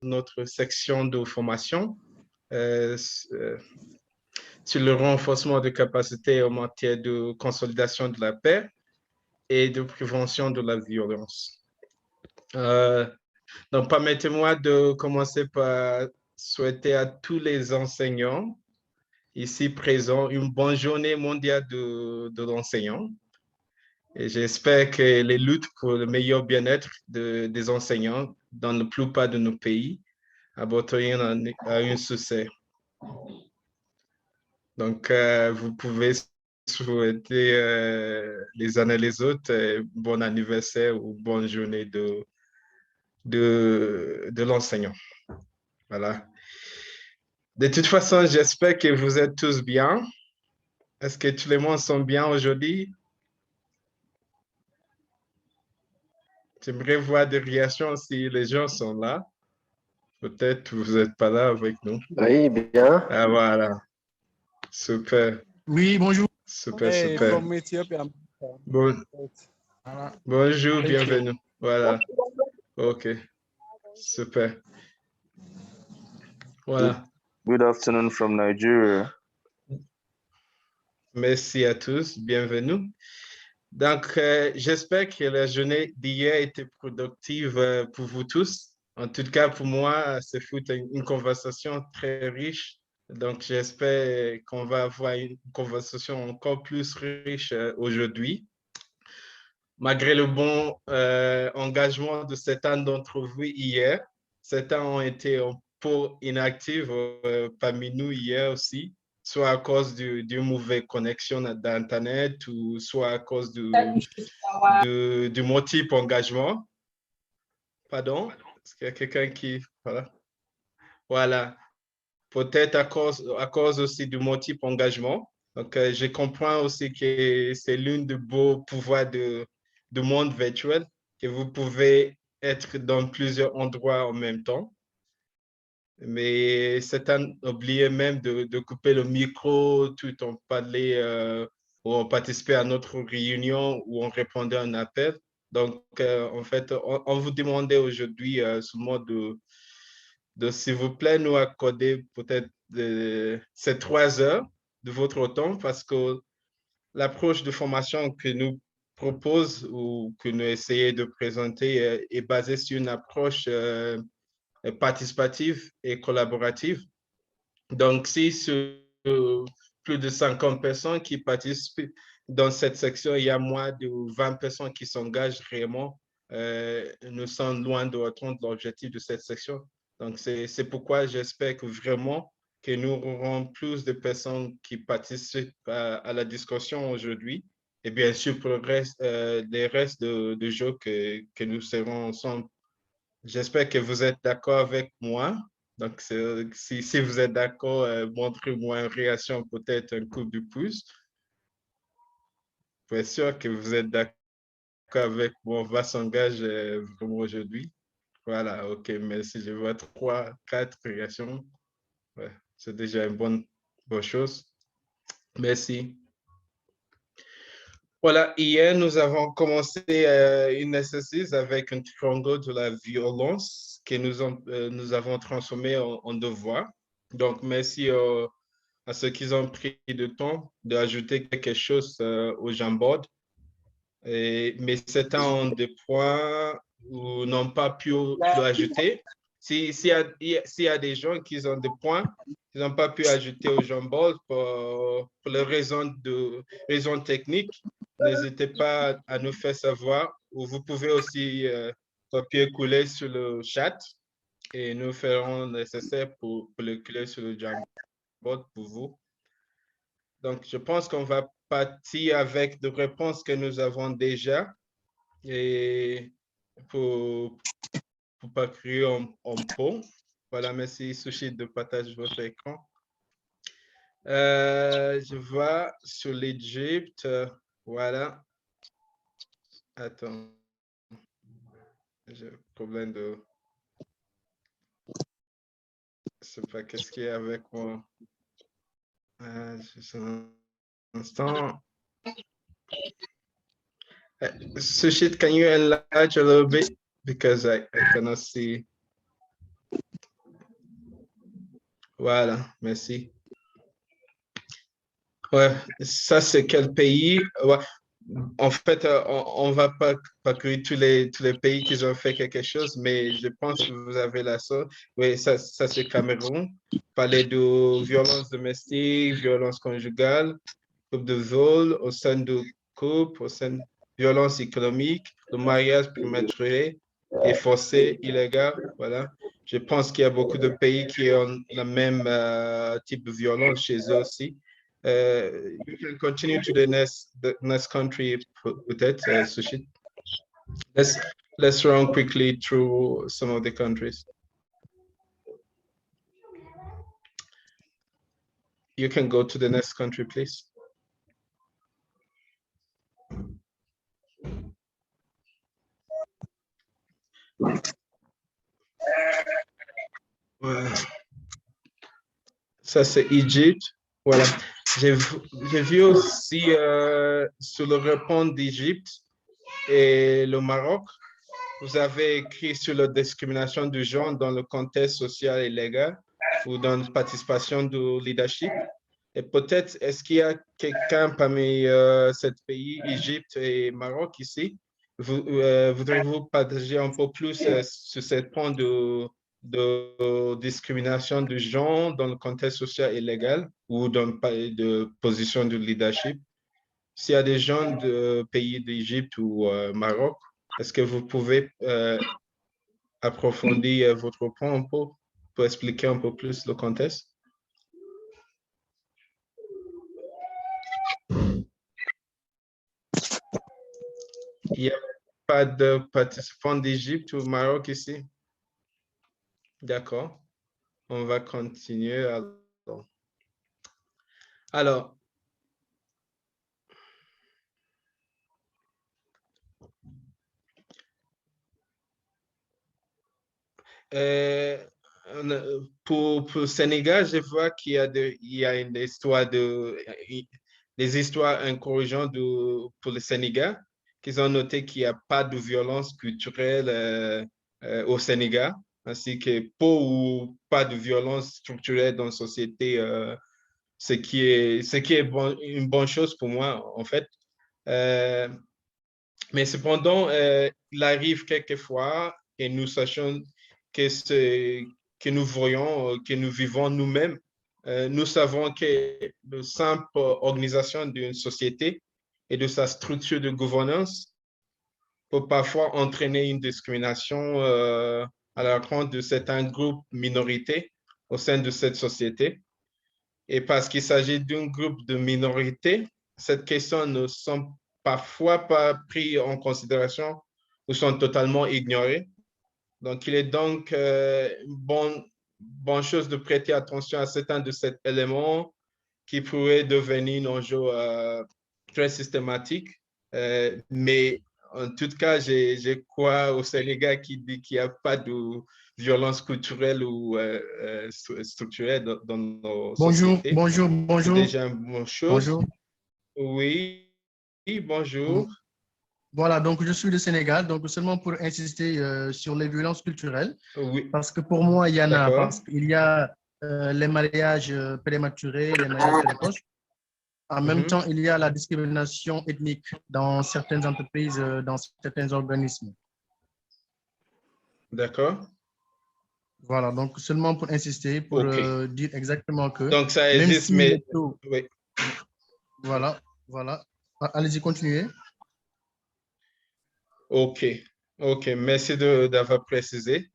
notre section de formation sur le renforcement de capacités en matière de consolidation de la paix et de prévention de la violence. Donc, permettez-moi de commencer par souhaiter à tous les enseignants ici présents une bonne journée mondiale de l'enseignant. Et j'espère que les luttes pour le meilleur bien-être des enseignants dans la plupart de nos pays aboutiront à un succès. Donc, vous pouvez souhaiter les uns et les autres bon anniversaire ou bonne journée de l'enseignant. Voilà. De toute façon, j'espère que vous êtes tous bien. Est-ce que tous les monde sont bien aujourd'hui? J'aimerais voir des réactions si les gens sont là. Peut-être vous n'êtes pas là avec nous. Oui, bien. Ah, voilà. Super. Oui, bonjour. Super, super. Bon. Bonjour, bienvenue. Voilà. OK. Super. Voilà. Good afternoon from Nigeria. Merci à tous. Bienvenue. Donc, j'espère que la journée d'hier était productive pour vous tous. En tout cas, pour moi, ce fut une conversation très riche. Donc, j'espère qu'on va avoir une conversation encore plus riche aujourd'hui. Malgré le bon engagement de certains d'entre vous hier, certains ont été un peu inactifs parmi nous hier aussi, soit à cause d'une mauvaise connexion d'Internet ou soit à cause du motif engagement. Pardon? Est-ce qu'il y a quelqu'un qui... Voilà. Voilà. Peut-être à cause aussi du motif engagement. Donc, je comprends aussi que c'est l'un des beaux pouvoirs du monde virtuel, que vous pouvez être dans plusieurs endroits en même temps. Mais certains oubliaient même de couper le micro tout en parlant ou en participant à notre réunion ou en répondant à un appel. Donc, en fait, on vous demandait aujourd'hui seulement de, s'il vous plaît, nous accorder peut-être ces 3 heures de votre temps parce que l'approche de formation que nous propose ou que nous essayons de présenter est basée sur une approche participative et collaborative. Donc, si sur plus de 50 personnes qui participent dans cette section, il y a moins de 20 personnes qui s'engagent réellement, nous sommes loin de atteindre l'objectif de cette section. Donc, c'est pourquoi j'espère que vraiment que nous aurons plus de personnes qui participent à la discussion aujourd'hui. Et bien sûr, pour le reste, les restes de jours que nous serons ensemble. J'espère que vous êtes d'accord avec moi. Donc, si vous êtes d'accord, montrez-moi une réaction, peut-être un coup de pouce. Pour être sûr que vous êtes d'accord avec moi, on va s'engager vraiment aujourd'hui. Voilà, OK, merci. Je vois 3, 4 réactions. Ouais, c'est déjà une bonne chose. Merci. Voilà, hier, nous avons commencé une exercice avec un triangle de la violence que nous avons transformé en devoir. Donc, merci à ceux qui ont pris le temps d'ajouter quelque chose au Jamboard. Mais certains ont des points ou n'ont pas pu ajouter. S'il y a des gens qui ont des points qu'ils n'ont pas pu ajouter au Jamboard pour les raisons techniques, n'hésitez pas à nous faire savoir ou vous pouvez aussi copier-coller sur le chat et nous ferons le nécessaire pour le coller sur le Jamboard pour vous. Donc, je pense qu'on va partir avec des réponses que nous avons déjà et pour ne pas créer en pot. Voilà, merci Sushi de partager votre écran. Je vois sur l'Égypte. Voilà. Attends. J'ai un problème de... Je sais pas qu'est-ce qu'il y a avec moi. Juste un instant. Sushit, can you enlarge a little bit? Because I cannot see. Voilà, merci. Ouais, ça c'est quel pays? Ouais. En fait, on va pas parcourir tous les pays qui ont fait quelque chose, mais je pense que vous avez la sorte. Oui, ça c'est Cameroun. Parler de violence domestique, violence conjugale, coupe de vol au sein de couple, au sein de violence économique, le mariage prématuré et forcé, illégal. Voilà. Je pense qu'il y a beaucoup de pays qui ont le même type de violence chez eux aussi. You can continue to the next country, peut-être, Sushi. Let's, let's run quickly through some of the countries. You can go to the next country, please. Voilà. Ça, c'est Égypte. Voilà. J'ai vu aussi sur le répondre d'Égypte et le Maroc, vous avez écrit sur la discrimination du genre dans le contexte social et légal ou dans la participation du leadership. Et peut-être, est-ce qu'il y a quelqu'un parmi ces pays, Égypte et Maroc ici? Voudriez-vous partager un peu plus sur ce point de discrimination du genre dans le contexte social et légal ou dans le de position de leadership? S'il y a des gens de pays d'Égypte ou Maroc, est-ce que vous pouvez approfondir votre point un peu pour expliquer un peu plus le contexte? Il n'y a pas de participants d'Égypte ou Maroc ici? D'accord. On va continuer. Alors, euh, pour le Sénégal, je vois qu'il y a, il y a une histoire des histoires incorrigeantes pour le Sénégal, qu'ils ont noté qu'il n'y a pas de violence culturelle au Sénégal, ainsi que peu ou pas de violence structurelle dans la société, ce qui est une bonne chose pour moi, en fait. Euh, mais cependant, il arrive quelquefois que nous sachions que ce que nous voyons, que nous vivons nous-mêmes, nous savons que la simple organisation d'une société et de sa structure de gouvernance peut parfois entraîner une discrimination à l'encontre de certains groupes minorités au sein de cette société. Et parce qu'il s'agit d'un groupe de minorités, cette question ne sont parfois pas prises en considération ou sont totalement ignorées. Donc, il est donc bonne chose de prêter attention à certains de ces éléments qui pourraient devenir un enjeu très systématique. Mais en tout cas, je crois au Sénégal qui dit qu'il n'y a pas de violence culturelle ou structurelle dans nos Bonjour, sociétés. bonjour, C'est bonjour, déjà une bonne chose. bonjour. Oui, bonjour. Voilà, donc je suis du Sénégal, donc seulement pour insister sur les violences culturelles, Oui, parce que pour moi, il y en a, d'accord. parce qu'il y a les mariages prématurés, les mariages précoces. En même temps, il y a la discrimination ethnique dans certaines entreprises, dans certains organismes. D'accord. Voilà, donc seulement pour insister, pour OK. dire exactement que Donc, ça même existe, si mais les taux, oui. voilà, voilà. Allez-y, continuez. OK. OK. Merci d'avoir précisé.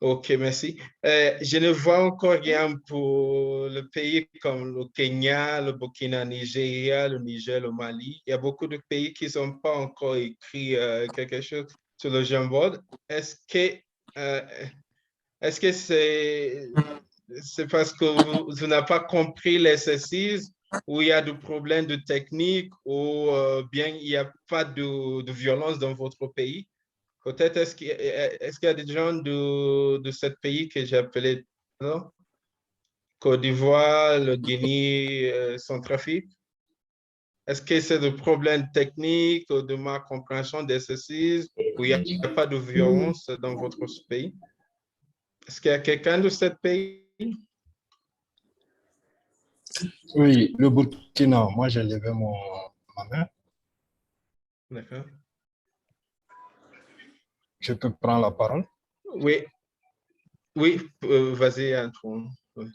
OK, merci. Je ne vois encore rien pour le pays comme le Kenya, le Burkina, Nigeria, le Niger, le Mali. Il y a beaucoup de pays qui n'ont pas encore écrit quelque chose sur le Jamboard. Euh, est-ce que c'est parce que vous n'avez pas compris l'exercice ou il y a des problèmes de technique ou bien il n'y a pas de violence dans votre pays? Peut-être est-ce qu'il y a des gens de ce pays que j'ai appelé non? Côte d'Ivoire, le Guinée, Centrafrique? Est-ce que c'est des problèmes techniques ou de ma compréhension d'exercice ou il n'y a pas de violence dans votre pays? Est-ce qu'il y a quelqu'un de ce pays? Oui, le Burkina, moi j'ai levé ma main. D'accord. Je peux prendre la parole. Oui, oui, vas-y, Antoine. Oui.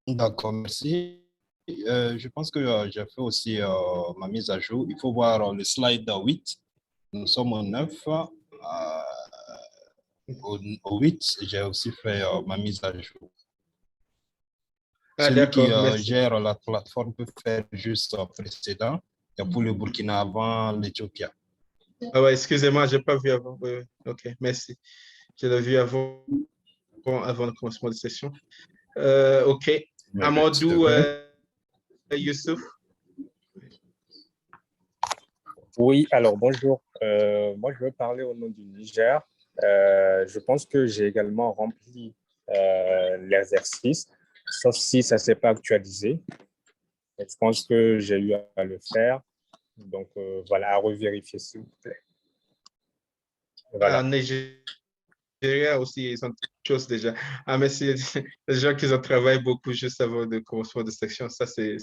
D'accord, merci. Je pense que j'ai fait aussi ma mise à jour. Il faut voir le slide 8. Nous sommes au 9. Au 8, j'ai aussi fait ma mise à jour. Ah, Celui qui d'accord, merci. gère la plateforme peut faire juste précédent. Et pour le Burkina avant l'Éthiopie. Ah ouais, excusez-moi, je n'ai pas vu avant. Oui, oui. OK, merci. Je l'ai vu avant le commencement de session. OK. Amadou Youssouf. Oui, alors bonjour. Moi, je veux parler au nom du Niger. Je pense que j'ai également rempli l'exercice, sauf si ça ne s'est pas actualisé. Et je pense que j'ai eu à le faire. Donc, voilà, à revérifier, s'il vous plaît. Voilà. En Nigeria aussi, ils ont des choses déjà. Ah, mais c'est les gens qui ont travaillé beaucoup juste avant de commencer de section. Ça, c'est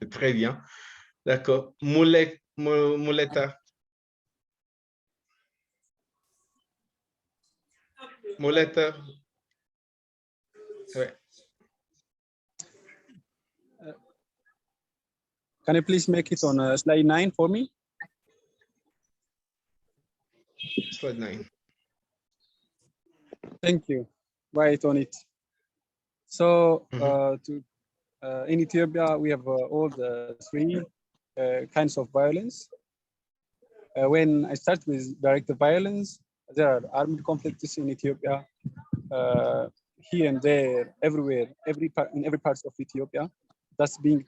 très bien. D'accord. Mouleta. Mouleta. Ouais. Can you please make it on slide 9 for me? Slide 9. Thank you. Right on it. So in Ethiopia, we have all the three kinds of violence. When I start with direct violence, there are armed conflicts in Ethiopia, here and there, everywhere, in every part of Ethiopia. That's being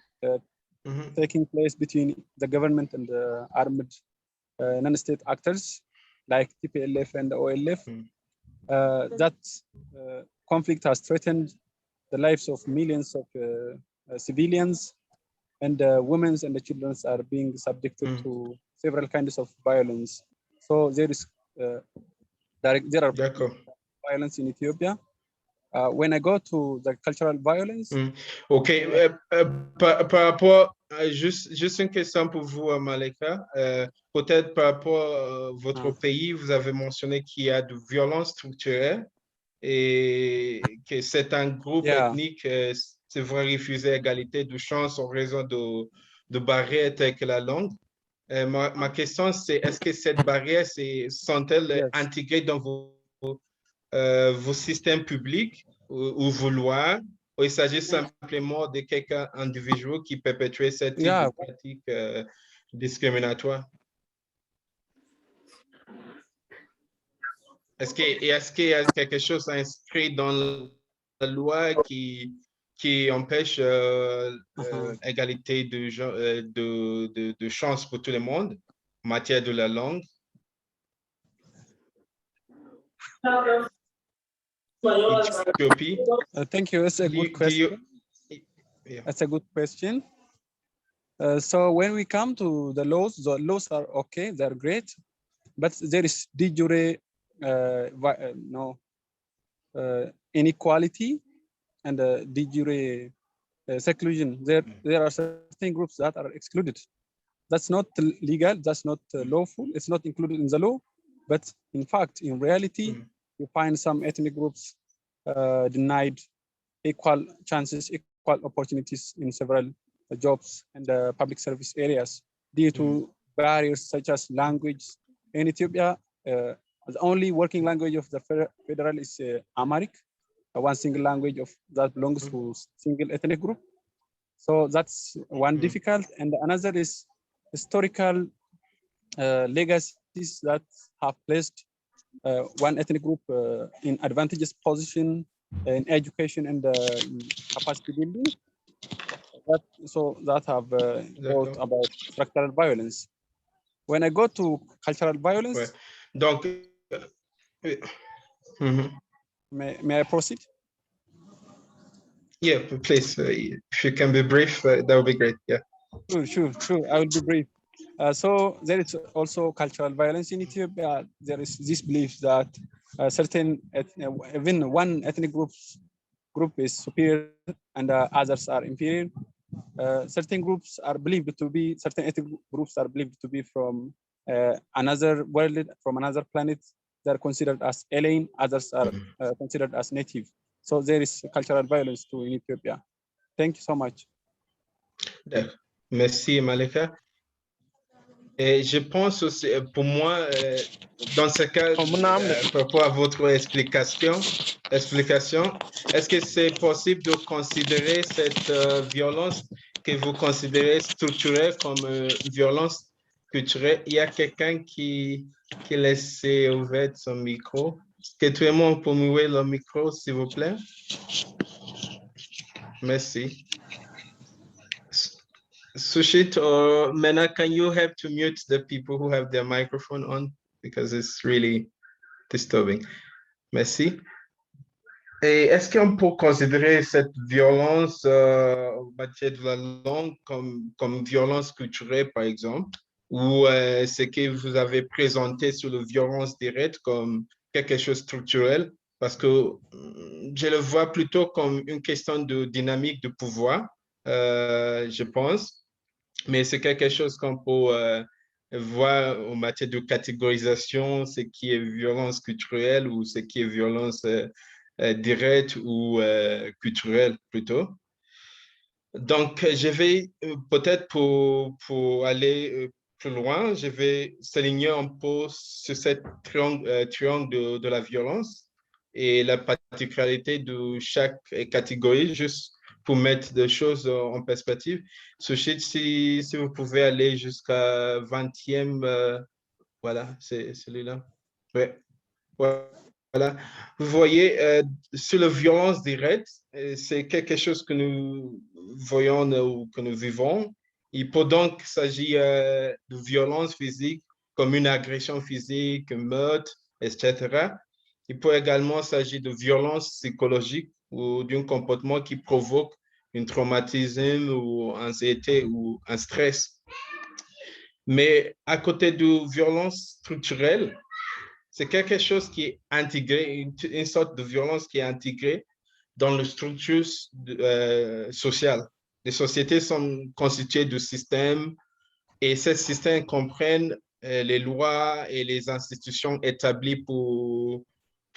taking place between the government and the armed non-state actors like TPLF and OLF. That conflict has threatened the lives of millions of civilians, and women and the children are being subjected to several kinds of violence. So there is there are violence in Ethiopia. When I go to the cultural violence. OK. Par rapport, juste une question pour vous, Maleka. Peut-être par rapport à votre pays, vous avez mentionné qu'il y a de violences structurelles et que c'est un groupe ethnique qui va refuser l'égalité de chance en raison de barrières telles que la langue. Ma question, c'est est-ce que cette barrière sont-elles intégrées dans vos systèmes publics ou vos lois, ou il s'agit simplement de quelqu'un individuel qui perpétue cette type de pratique discriminatoire? Est-ce qu'il y a quelque chose inscrit dans la loi qui empêche égalité de chance pour tout le monde en matière de la langue? Thank you. That's a good question. That's a good question. So when we come to the laws are okay, they're great, but there is de jure inequality and de jure seclusion. There are certain groups that are excluded. That's not legal, that's not lawful, it's not included in the law, but in fact, in reality, you find some ethnic groups denied equal chances, equal opportunities in several jobs and public service areas due to barriers such as language. In Ethiopia, the only working language of the federal is Amharic, one single language that belongs to single ethnic group. So that's one difficult, and another is historical legacies that have placed one ethnic group in advantageous position in education and capacity building. That have brought about structural violence. When I go to cultural violence, donc, may I proceed? Yeah, please. If you can be brief, that would be great. Yeah. Sure. I will be brief. So there is also cultural violence in Ethiopia. There is this belief that certain, even one ethnic group is superior and others are inferior. certain groups are believed to be, certain ethnic groups are believed to be from another world, from another planet. They're considered as alien, others are considered as native. So there is cultural violence too in Ethiopia. Thank you so much. Merci, Malika. Et je pense aussi, pour moi, dans ce cas, par rapport à votre explication, est-ce que c'est possible de considérer cette violence que vous considérez structurelle comme violence culturelle? Il y a quelqu'un qui laisse ouvert son micro. Est-ce que tout le monde peut ouvrir le micro, s'il vous plaît? Merci. Sushit or Mena, can you help to mute the people who have their microphone on? Because it's really disturbing. Merci. Et est-ce qu'on peut considérer cette violence en matière de la langue comme violence culturelle, par exemple, ou ce que vous avez présenté sur la violence directe comme quelque chose de structurel? Parce que je le vois plutôt comme une question de dynamique de pouvoir, je pense. Mais c'est quelque chose qu'on peut voir en matière de catégorisation, ce qui est violence culturelle ou ce qui est violence directe ou culturelle plutôt. Donc, je vais peut-être pour aller plus loin, je vais s'aligner un peu sur cette triangle de la violence et la particularité de chaque catégorie, juste pour mettre des choses en perspective. Sushit, si vous pouvez aller jusqu'à 20e, voilà, c'est celui-là. Ouais. Voilà. Vous voyez, sur la violence directe, c'est quelque chose que nous voyons ou que nous vivons. Il peut donc s'agir de violence physique comme une agression physique, un meurtre, etc. Il peut également s'agir de violence psychologique ou d'un comportement qui provoque un traumatisme ou anxiété ou un stress. Mais à côté de violence structurelle, c'est quelque chose qui est intégré, une sorte de violence qui est intégrée dans les structures sociales. Les sociétés sont constituées de systèmes et ces systèmes comprennent les lois et les institutions établies pour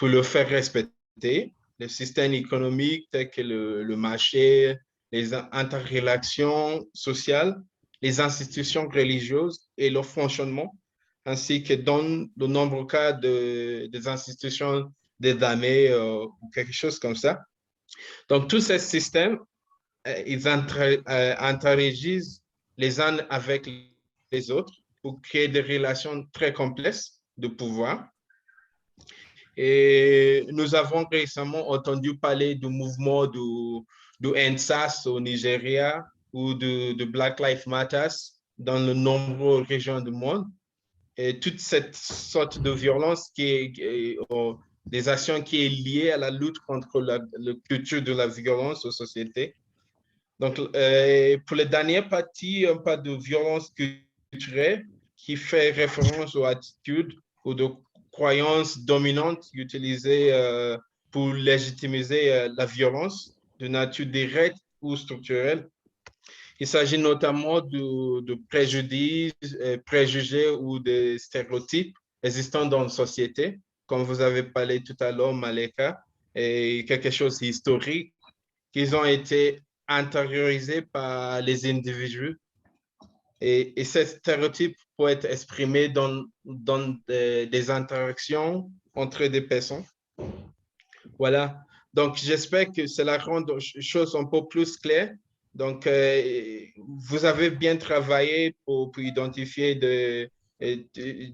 le faire respecter. Les systèmes économiques tels que le marché, les interrelations sociales, les institutions religieuses et leur fonctionnement, ainsi que dans de nombreux cas des institutions des armées ou quelque chose comme ça. Donc, tous ces systèmes, ils interagissent les uns avec les autres pour créer des relations très complexes de pouvoir. Et nous avons récemment entendu parler du mouvement du NSAS au Nigeria ou de Black Lives Matter dans de nombreuses régions du monde. Et toute cette sorte de violence des actions qui est liée à la lutte contre la culture de la violence aux sociétés. Donc, pour la dernière partie, on parle de violence culturelle qui fait référence aux attitudes ou de croyances dominantes utilisées pour légitimiser la violence de nature directe ou structurelle. Il s'agit notamment de préjudices, préjugés ou de stéréotypes existants dans la société, comme vous avez parlé tout à l'heure, Maleka, et quelque chose d'historique, qui ont été intériorisés par les individus. Et ces stéréotypes peuvent être exprimés dans des interactions entre des personnes. Voilà. Donc, j'espère que cela rend les choses un peu plus claires. Donc, vous avez bien travaillé pour identifier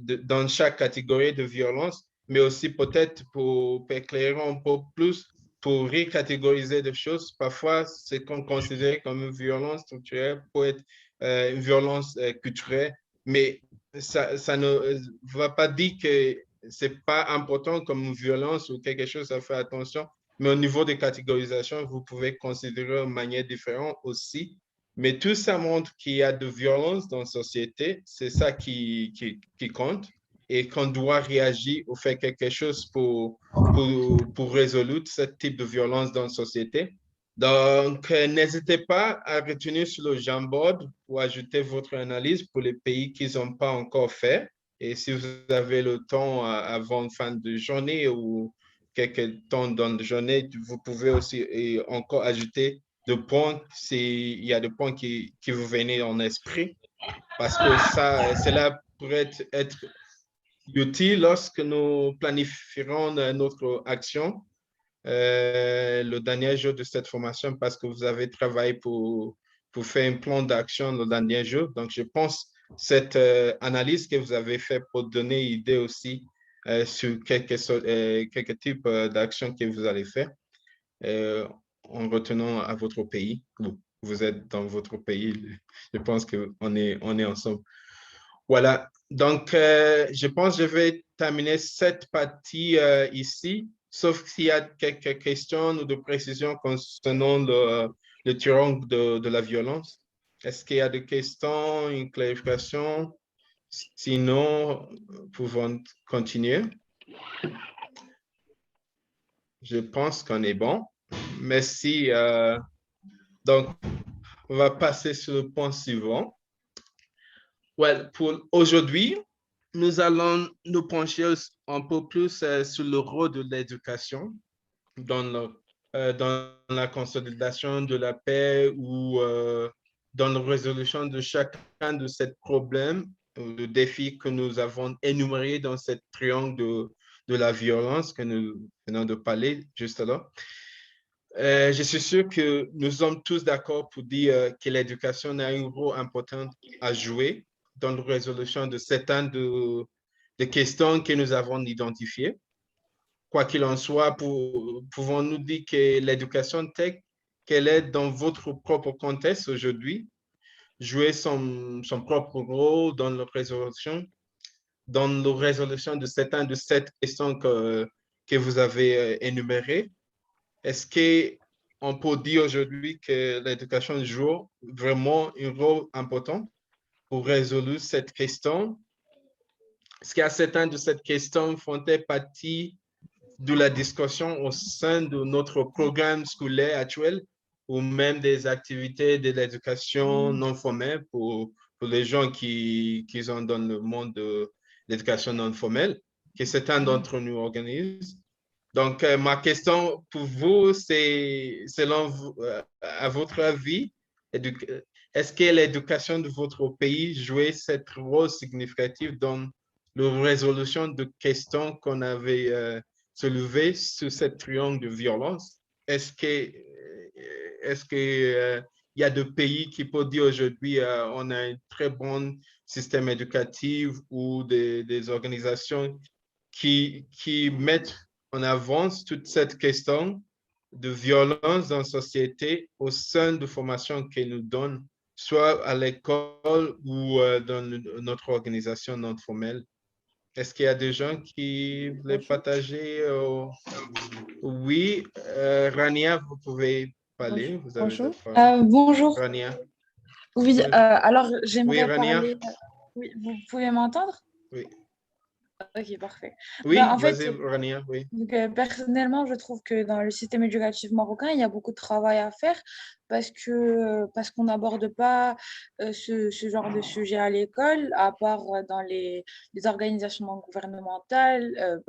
dans chaque catégorie de violence, mais aussi peut-être pour éclairer un peu plus, pour recatégoriser des choses. Parfois, ce qu'on considère comme une violence structurelle peut être une violence culturelle, mais ça ne va pas dire que ce n'est pas important comme une violence ou quelque chose à faire attention. Mais au niveau de catégorisation, vous pouvez considérer de manière différente aussi. Mais tout ça montre qu'il y a de violence dans la société. C'est ça qui compte. Et qu'on doit réagir ou faire quelque chose pour résoudre ce type de violence dans la société. Donc, n'hésitez pas à retenir sur le Jamboard pour ajouter votre analyse pour les pays qui n'ont pas encore fait. Et si vous avez le temps avant fin de journée ou quelques temps dans la journée, vous pouvez aussi encore ajouter des points s'il y a des points qui vous viennent en esprit. Parce que cela pourrait être utile lorsque nous planifierons notre action le dernier jour de cette formation parce que vous avez travaillé pour faire un plan d'action le dernier jour. Donc, je pense cette analyse que vous avez faite pour donner idée aussi sur quelques types d'actions que vous allez faire en retenant à votre pays. Vous êtes dans votre pays. Je pense qu'on est ensemble. Voilà. Donc, je pense que je vais terminer cette partie ici. Sauf s'il y a quelques questions ou de précisions concernant le triangle de la violence. Est-ce qu'il y a des questions, une clarification? Sinon, pouvons continuer. Je pense qu'on est bon. Merci. Donc, on va passer sur le point suivant. Well, pour aujourd'hui, nous allons nous pencher un peu plus sur le rôle de l'éducation dans la consolidation de la paix ou dans la résolution de chacun de ces problèmes, de défis que nous avons énumérés dans cette triangle de la violence que nous venons de parler juste là. Je suis sûr que nous sommes tous d'accord pour dire que l'éducation a un rôle important à jouer dans la résolution de certaines de questions que nous avons identifiées. Quoi qu'il en soit, pouvons-nous dire que l'éducation telle qu'elle est dans votre propre contexte aujourd'hui, jouer son propre rôle dans la résolution de certaines de ces questions que vous avez énumérées? Est-ce qu'on peut dire aujourd'hui que l'éducation joue vraiment un rôle important pour résoudre cette question? Est-ce qu'il y a certaines de ces questions font partie de la discussion au sein de notre programme scolaire actuel ou même des activités de l'éducation non formelle pour les gens qui sont dans le monde de l'éducation non formelle, que certains d'entre nous organisent? Donc, ma question pour vous, c'est, selon vous, à votre avis, est-ce que l'éducation de votre pays jouait ce rôle significatif dans la résolution de questions qu'on avait soulevées sur cette triangle de violence? Est-ce que il y a des pays qui peuvent dire aujourd'hui on a un très bon système éducatif ou des organisations qui mettent en avance toute cette question de violence dans la société au sein de formations qu'elle nous donne, soit à l'école ou dans notre organisation non formelle. Est-ce qu'il y a des gens qui voulaient partager? Oui, Rania, vous pouvez parler. Vous avez Bonjour. bonjour. Rania. Oui, alors j'aimerais Rania. parler. Oui, vous pouvez m'entendre? Oui. Ok, parfait. Oui, En fait, vas-y, Rania, oui. donc, personnellement, je trouve que dans le système éducatif marocain, il y a beaucoup de travail à faire parce qu'on n'aborde pas ce genre de sujet à l'école, à part dans les organisations non gouvernementales.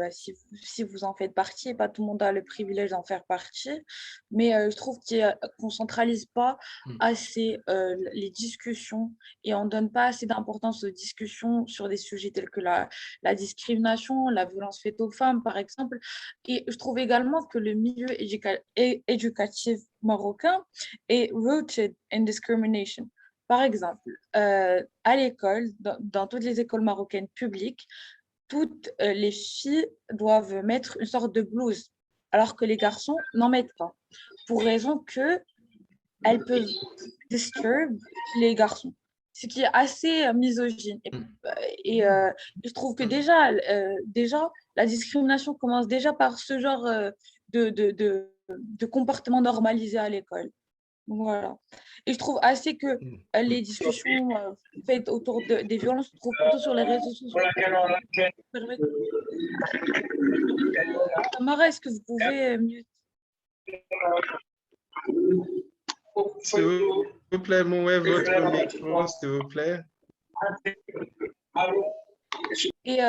Si vous en faites partie, pas tout le monde a le privilège d'en faire partie, mais je trouve qu'on ne centralise pas assez les discussions et on ne donne pas assez d'importance aux discussions sur des sujets tels que la discrimination, la violence faite aux femmes, par exemple. Et je trouve également que le milieu éducatif marocain est rooted in discrimination. Par exemple, à l'école, dans toutes les écoles marocaines publiques, toutes les filles doivent mettre une sorte de blouse, alors que les garçons n'en mettent pas, pour raison qu'elles peuvent disturb les garçons, ce qui est assez misogyne. Et je trouve que déjà, la discrimination commence déjà par ce genre de comportement normalisé à l'école. Voilà. Et je trouve assez que les discussions faites autour des violences se trouvent plutôt sur les réseaux sociaux. Tamara, est-ce que vous pouvez mieux... S'il vous plaît, mouillez votre micro, s'il vous plaît. Et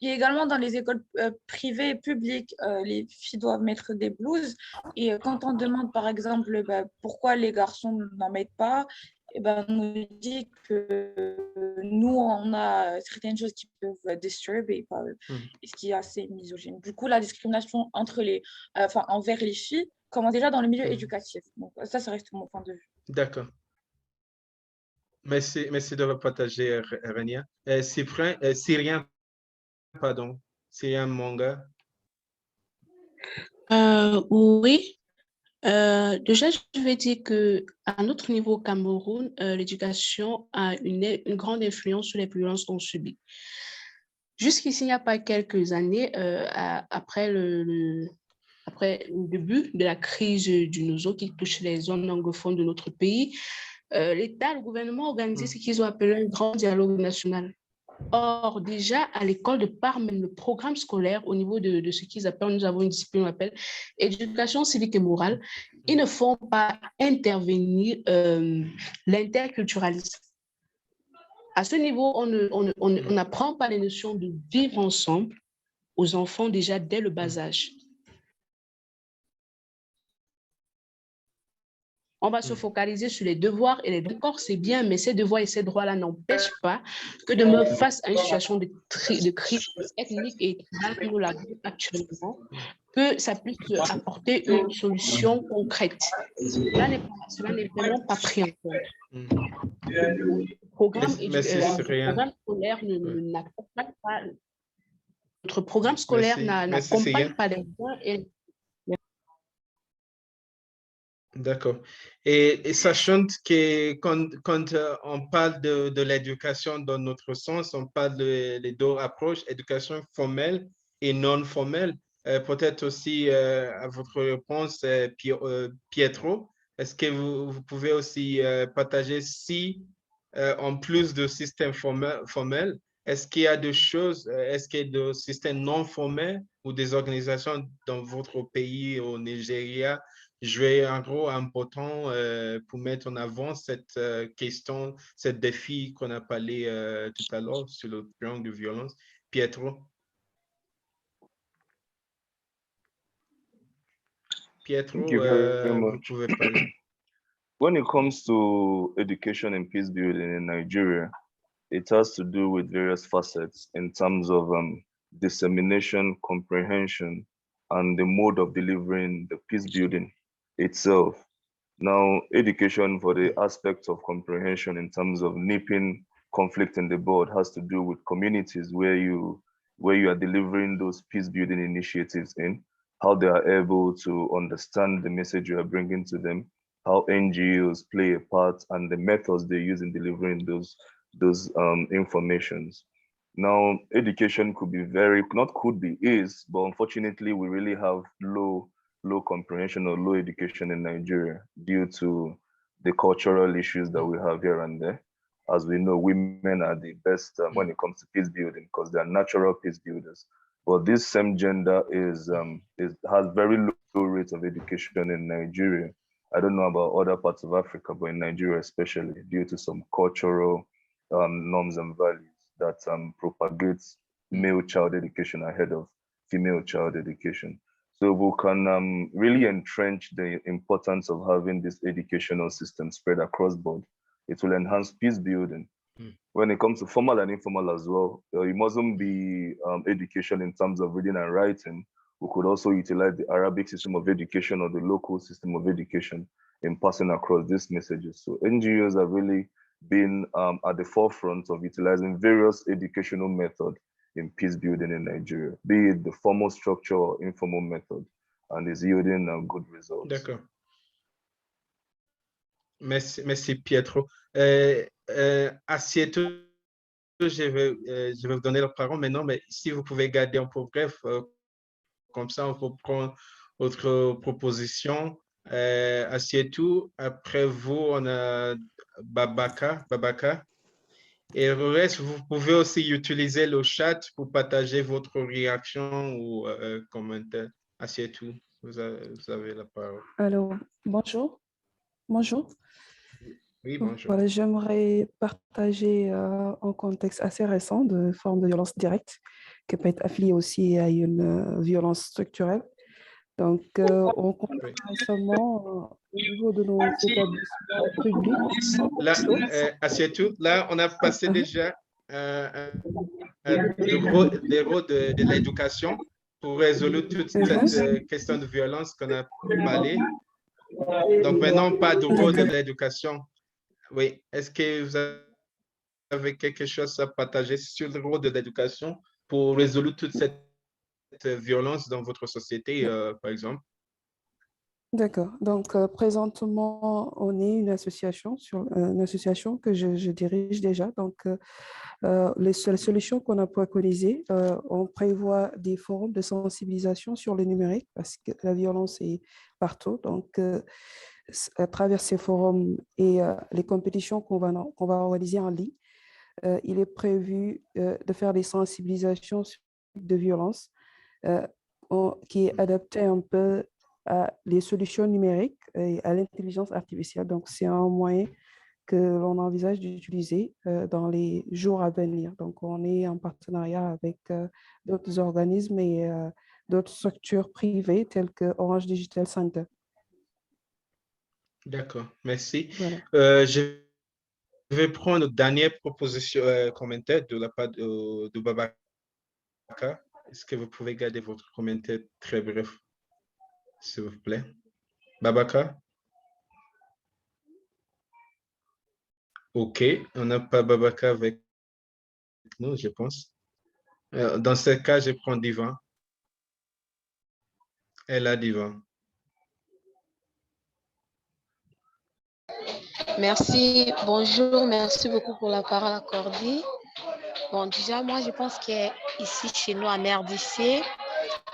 également dans les écoles privées et publiques, les filles doivent mettre des blouses. Et quand on demande, par exemple, pourquoi les garçons n'en mettent pas, eh ben, on nous dit que nous, on a certaines choses qui peuvent disturber, ce qui est assez misogyne. Du coup, la discrimination envers les filles commence déjà dans le milieu éducatif. Donc, ça reste mon point de vue. D'accord. Merci de le partager, Rania. Syrien, pardon. Syrien Manga. Oui. Déjà, je vais dire qu'à notre niveau au Cameroun, l'éducation a une grande influence sur les violences qu'on subit. Jusqu'ici, il n'y a pas quelques années, après le début de la crise du Nozo qui touche les zones anglophones de notre pays, l'État, le gouvernement a organisé ce qu'ils ont appelé un grand dialogue national. Or, déjà, à l'école, de par même le programme scolaire, au niveau de ce qu'ils appellent, nous avons une discipline qu'on appelle éducation civique et morale, ils ne font pas intervenir l'interculturalisme. À ce niveau, on n'apprend pas les notions de vivre ensemble aux enfants déjà dès le bas âge. On va se focaliser sur les devoirs et les droits. C'est bien, mais ces devoirs et ces droits-là n'empêchent pas que demain, face à une situation de crise ethnique et ethnique que nous l'avons actuellement, que ça puisse apporter une solution concrète. Cela n'est vraiment pas pris en compte. Le programme scolaire n'accompagne pas. Notre programme scolaire n'accompagne pas les points et D'accord. Et sachant que quand on parle de l'éducation dans notre sens, on parle de deux approches, éducation formelle et non formelle. Peut-être aussi à votre réponse, Pietro, est-ce que vous pouvez aussi partager si, en plus de système formel, est-ce qu'il y a des choses, est-ce qu'il y a des systèmes non formels ou des organisations dans votre pays, au Nigeria, jouer un rôle important pour mettre en avant cette question, ce défi qu'on a parlé tout à l'heure sur le plan de violence. Pietro? Pietro, Thank you very vous much. pouvez parler. When it comes to education and peace building in Nigeria, it has to do with various facets in terms of dissemination, comprehension, and the mode of delivering the peace building itself. Now, education for the aspects of comprehension in terms of nipping conflict in the bud has to do with communities where you are delivering those peace building initiatives in, how they are able to understand the message you are bringing to them, how NGOs play a part, and the methods they use in delivering those informations. Now, education could be is, but unfortunately, we really have low comprehension or low education in Nigeria due to the cultural issues that we have here and there. As we know, women are the best when it comes to peace building because they are natural peace builders. But this same gender has very low rates of education in Nigeria. I don't know about other parts of Africa, but in Nigeria especially, due to some cultural norms and values that propagates male child education ahead of female child education. So we can really entrench the importance of having this educational system spread across board. It will enhance peace building. When it comes to formal and informal as well, it mustn't be education in terms of reading and writing. We could also utilize the Arabic system of education or the local system of education in passing across these messages. So NGOs have really been at the forefront of utilizing various educational methods in peace building in Nigeria, be it the formal structure or informal method, and is yielding good results. D'accord. Merci Pietro. Assieto, je vais vous donner la parole maintenant, mais si vous pouvez garder un peu bref, comme ça on peut prendre autre proposition. Assieto, après vous, on a Babaka. Et le reste, vous pouvez aussi utiliser le chat pour partager votre réaction ou commentaire. Assieto, vous avez la parole. Alors, bonjour. Bonjour. Oui, bonjour. Voilà, j'aimerais partager un contexte assez récent de forme de violence directe qui peut être affiliée aussi à une violence structurelle. Donc, on constate récemment au niveau de nos établissements publics. Là, assieds-toi. Là, on a passé déjà le rôle de l'éducation pour résoudre toute cette question de violence qu'on a parlé. Donc, maintenant, pas de rôle de l'éducation. Oui. Est-ce que vous avez quelque chose à partager sur le rôle de l'éducation pour résoudre toute cette violence dans votre société, par exemple? D'accord. Donc, présentement, on est une association, une association que je dirige déjà. Donc, les solutions qu'on a préconisées, on prévoit des forums de sensibilisation sur le numérique parce que la violence est partout. Donc, à travers ces forums et les compétitions qu'on va organiser en ligne, il est prévu de faire des sensibilisations sur de violence qui est adapté un peu à les solutions numériques et à l'intelligence artificielle. Donc, c'est un moyen que l'on envisage d'utiliser dans les jours à venir. Donc, on est en partenariat avec d'autres organismes et d'autres structures privées telles que Orange Digital Center. D'accord, merci. Voilà. Je vais prendre une dernière proposition, commentaire de la part de Babaka. Est-ce que vous pouvez garder votre commentaire très bref, s'il vous plaît? Babaka? OK, on n'a pas Babaka avec nous, je pense. Dans ce cas, je prends Divan. Elle a Divan. Merci, bonjour, merci beaucoup pour la parole accordée. Bon, déjà, moi, je pense qu'ici, chez nous, en RDC,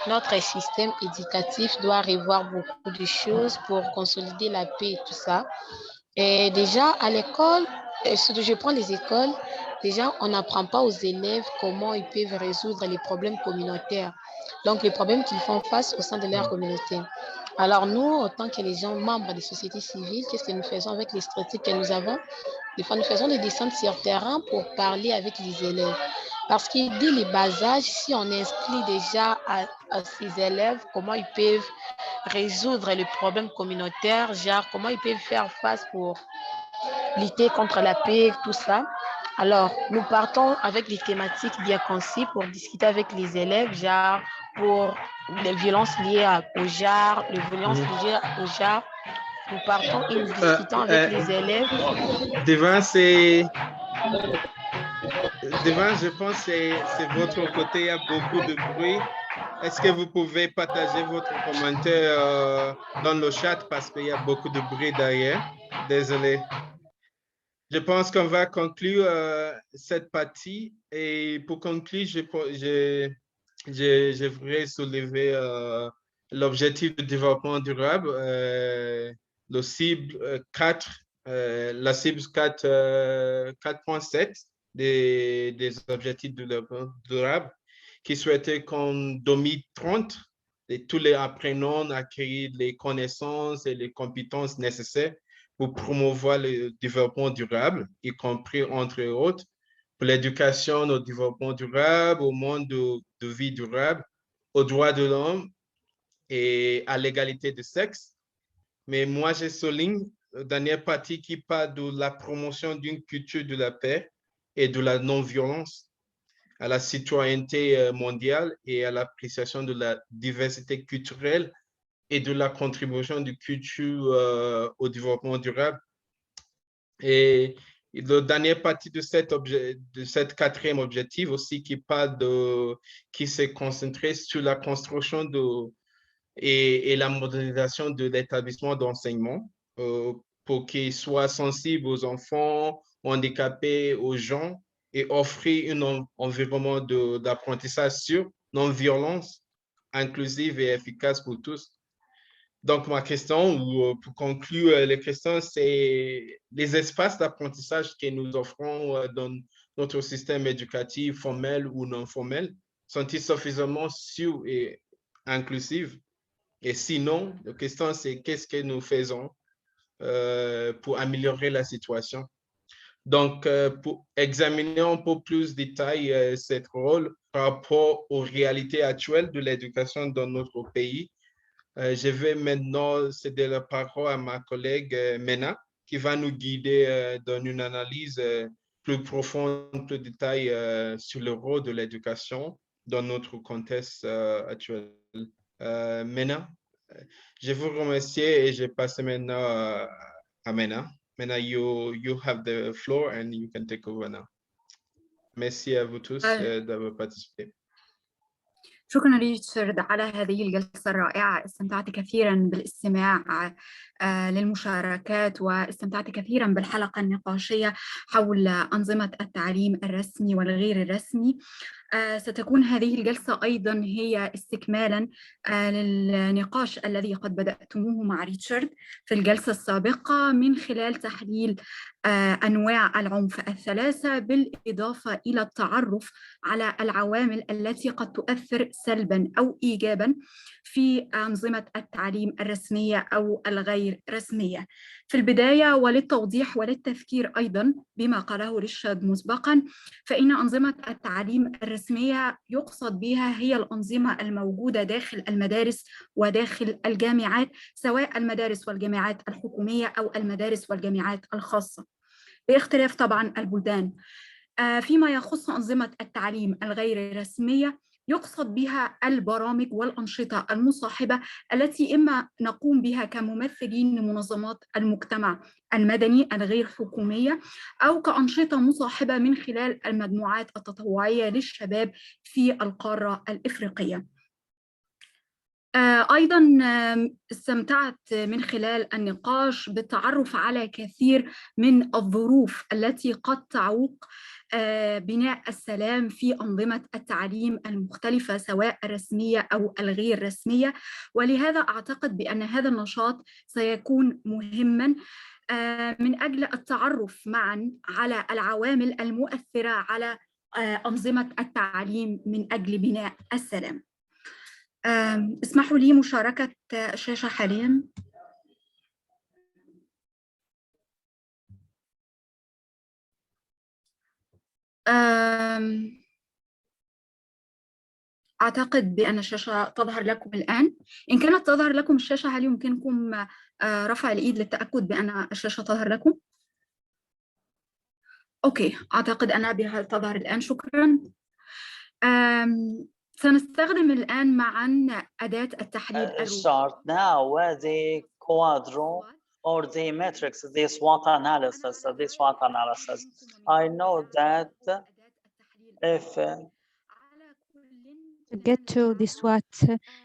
notre système éducatif doit revoir beaucoup de choses pour consolider la paix et tout ça. Et déjà, à l'école, je prends les écoles, déjà, on n'apprend pas aux élèves comment ils peuvent résoudre les problèmes communautaires. Donc, les problèmes qu'ils font face au sein de leur communauté. Alors, nous, autant que les gens membres des sociétés civiles, qu'est-ce que nous faisons avec les stratégies que nous avons? Des fois, nous faisons des descentes sur terrain pour parler avec les élèves. Parce que dès les bas âges, si on inscrit déjà à ces élèves comment ils peuvent résoudre les problèmes communautaires, genre comment ils peuvent faire face pour lutter contre la paix, tout ça. Alors, nous partons avec des thématiques bien concis pour discuter avec les élèves, genre pour les violences liées au genre, les violences liées au genre. Nous partons et nous discutons avec les élèves. Devant, je pense que c'est votre côté, il y a beaucoup de bruit. Est-ce que vous pouvez partager votre commentaire dans le chat parce qu'il y a beaucoup de bruit derrière? Désolé. Je pense qu'on va conclure cette partie. Et pour conclure, je voudrais soulever l'objectif de développement durable, le cible 4, la cible 4.7 des objectifs de développement durable, qui souhaitait qu'en 2030, tous les apprenants acquérir les connaissances et les compétences nécessaires pour promouvoir le développement durable, y compris, entre autres, pour l'éducation au développement durable, au monde de vie durable, aux droits de l'homme et à l'égalité de sexe. Mais moi, je souligne la dernière partie qui parle de la promotion d'une culture de la paix et de la non-violence, à la citoyenneté mondiale et à l'appréciation de la diversité culturelle et de la contribution de culture au développement durable. Et la dernière partie de cette quatrième objectif aussi qui s'est concentré sur la construction et la modernisation de l'établissement d'enseignement pour qu'il soit sensible aux enfants, handicapés, aux gens et offrir un environnement d'apprentissage sûr, non-violence, inclusive et efficace pour tous. Donc, ma question, ou pour conclure les questions, c'est les espaces d'apprentissage que nous offrons dans notre système éducatif formel ou non formel, sont-ils suffisamment sûrs et inclusifs? Et sinon, la question, c'est qu'est-ce que nous faisons pour améliorer la situation. Donc, pour examiner un peu plus de détail cet rôle par rapport aux réalités actuelles de l'éducation dans notre pays, je vais maintenant céder la parole à ma collègue Mena, qui va nous guider dans une analyse plus profonde, plus détail sur le rôle de l'éducation dans notre contexte actuel. Mena, je vous remercie et je passe maintenant à Mena. Mena, you have the floor and you can take over now. Merci à vous tous d'avoir participé. شكرا ريتشارد على هذه الجلسة الرائعة. استمتعت كثيرا بالاستماع للمشاركات، واستمتعت كثيرا بالحلقة النقاشية حول أنظمة التعليم الرسمي والغير الرسمي. ستكون هذه الجلسة أيضا هي استكمالا للنقاش الذي قد بدأتموه مع ريتشارد في الجلسة السابقة من خلال تحليل أنواع العنف الثلاثة، بالإضافة إلى التعرف على العوامل التي قد تؤثر سلبا أو إيجابا في أنظمة التعليم الرسمية أو الغير رسمية. في البداية وللتوضيح وللتذكير أيضا بما قاله ريتشارد مسبقا، فإن أنظمة التعليم الرسمية يقصد بها هي الأنظمة الموجودة داخل المدارس وداخل الجامعات، سواء المدارس والجامعات الحكومية أو المدارس والجامعات الخاصة، باختلاف طبعا البلدان. فيما يخص أنظمة التعليم الغير رسمية، يقصد بها البرامج والأنشطة المصاحبة التي إما نقوم بها كممثلين لمنظمات المجتمع المدني الغير حكومية، أو كأنشطة مصاحبة من خلال المجموعات التطوعية للشباب في القارة الإفريقية. أيضاً استمتعت من خلال النقاش بالتعرف على كثير من الظروف التي قد تعوق بناء السلام في أنظمة التعليم المختلفة، سواء الرسمية أو الغير رسمية، ولهذا أعتقد بأن هذا النشاط سيكون مهماً من أجل التعرف معاً على العوامل المؤثرة على أنظمة التعليم من أجل بناء السلام. اسمحوا لي مشاركة الشاشة حالياً. أعتقد بأن الشاشة تظهر لكم الآن. إن كانت تظهر لكم الشاشة، هل يمكنكم رفع الإيد للتأكد بأن الشاشة تظهر لكم؟ أوكي، أعتقد أنها بها تظهر الآن. شكراً. سنستخدم الآن معاً أداة التحليل start now with the quadro or the matrix, the SWOT analysis. I know that if to get to the SWOT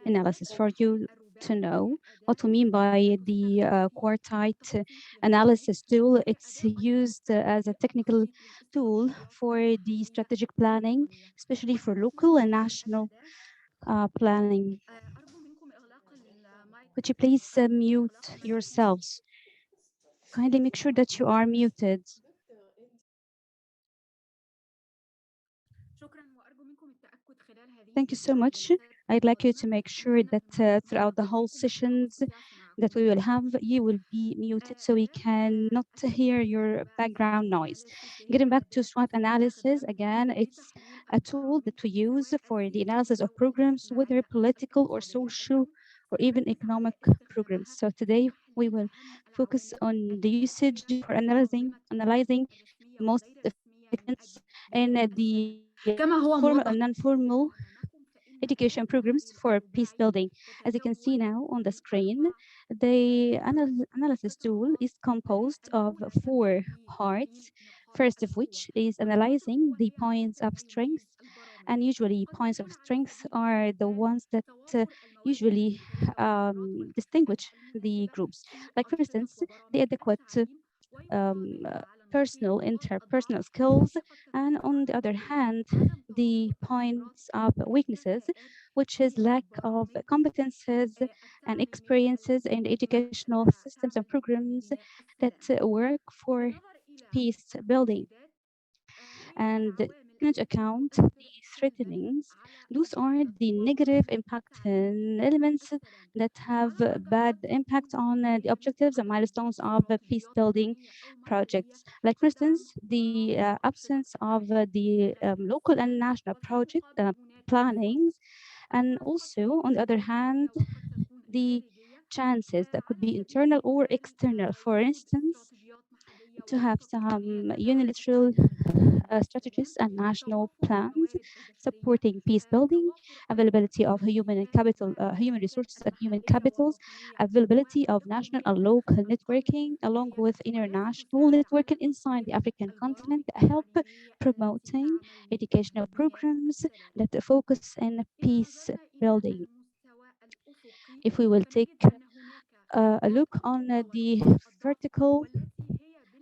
analysis, for you to know what we mean by the quartite analysis tool, it's used as a technical tool for the strategic planning, especially for local and national planning. Could you please mute yourselves? Kindly make sure that you are muted. Thank you so much. I'd like you to make sure that throughout the whole sessions that we will have, you will be muted so we cannot hear your background noise. Getting back to SWOT analysis, again, it's a tool that we use for the analysis of programs, whether political or social or even economic programs. So today we will focus on the usage for analyzing most effectiveness in the formal and non-formal education programs for peace building. As you can see now on the screen, the analysis tool is composed of 4 parts, first of which is analyzing the points of strength. And usually points of strength are the ones that usually distinguish the groups. Like, for instance, the adequate personal, interpersonal skills, and on the other hand, the points of weaknesses, which is lack of competences and experiences in educational systems and programs that work for peace building. And taken into account the threatenings. Those are the negative impact elements that have bad impact on the objectives and milestones of peace building projects. Like, for instance, the absence of the local and national project plannings, and also, on the other hand, the chances that could be internal or external. For instance, to have some unilateral strategies and national plans supporting peace building, availability of human and capital, human resources and human capitals, availability of national and local networking, along with international networking inside the African continent that help promoting educational programs that focus on peace building. If we will take a look on the vertical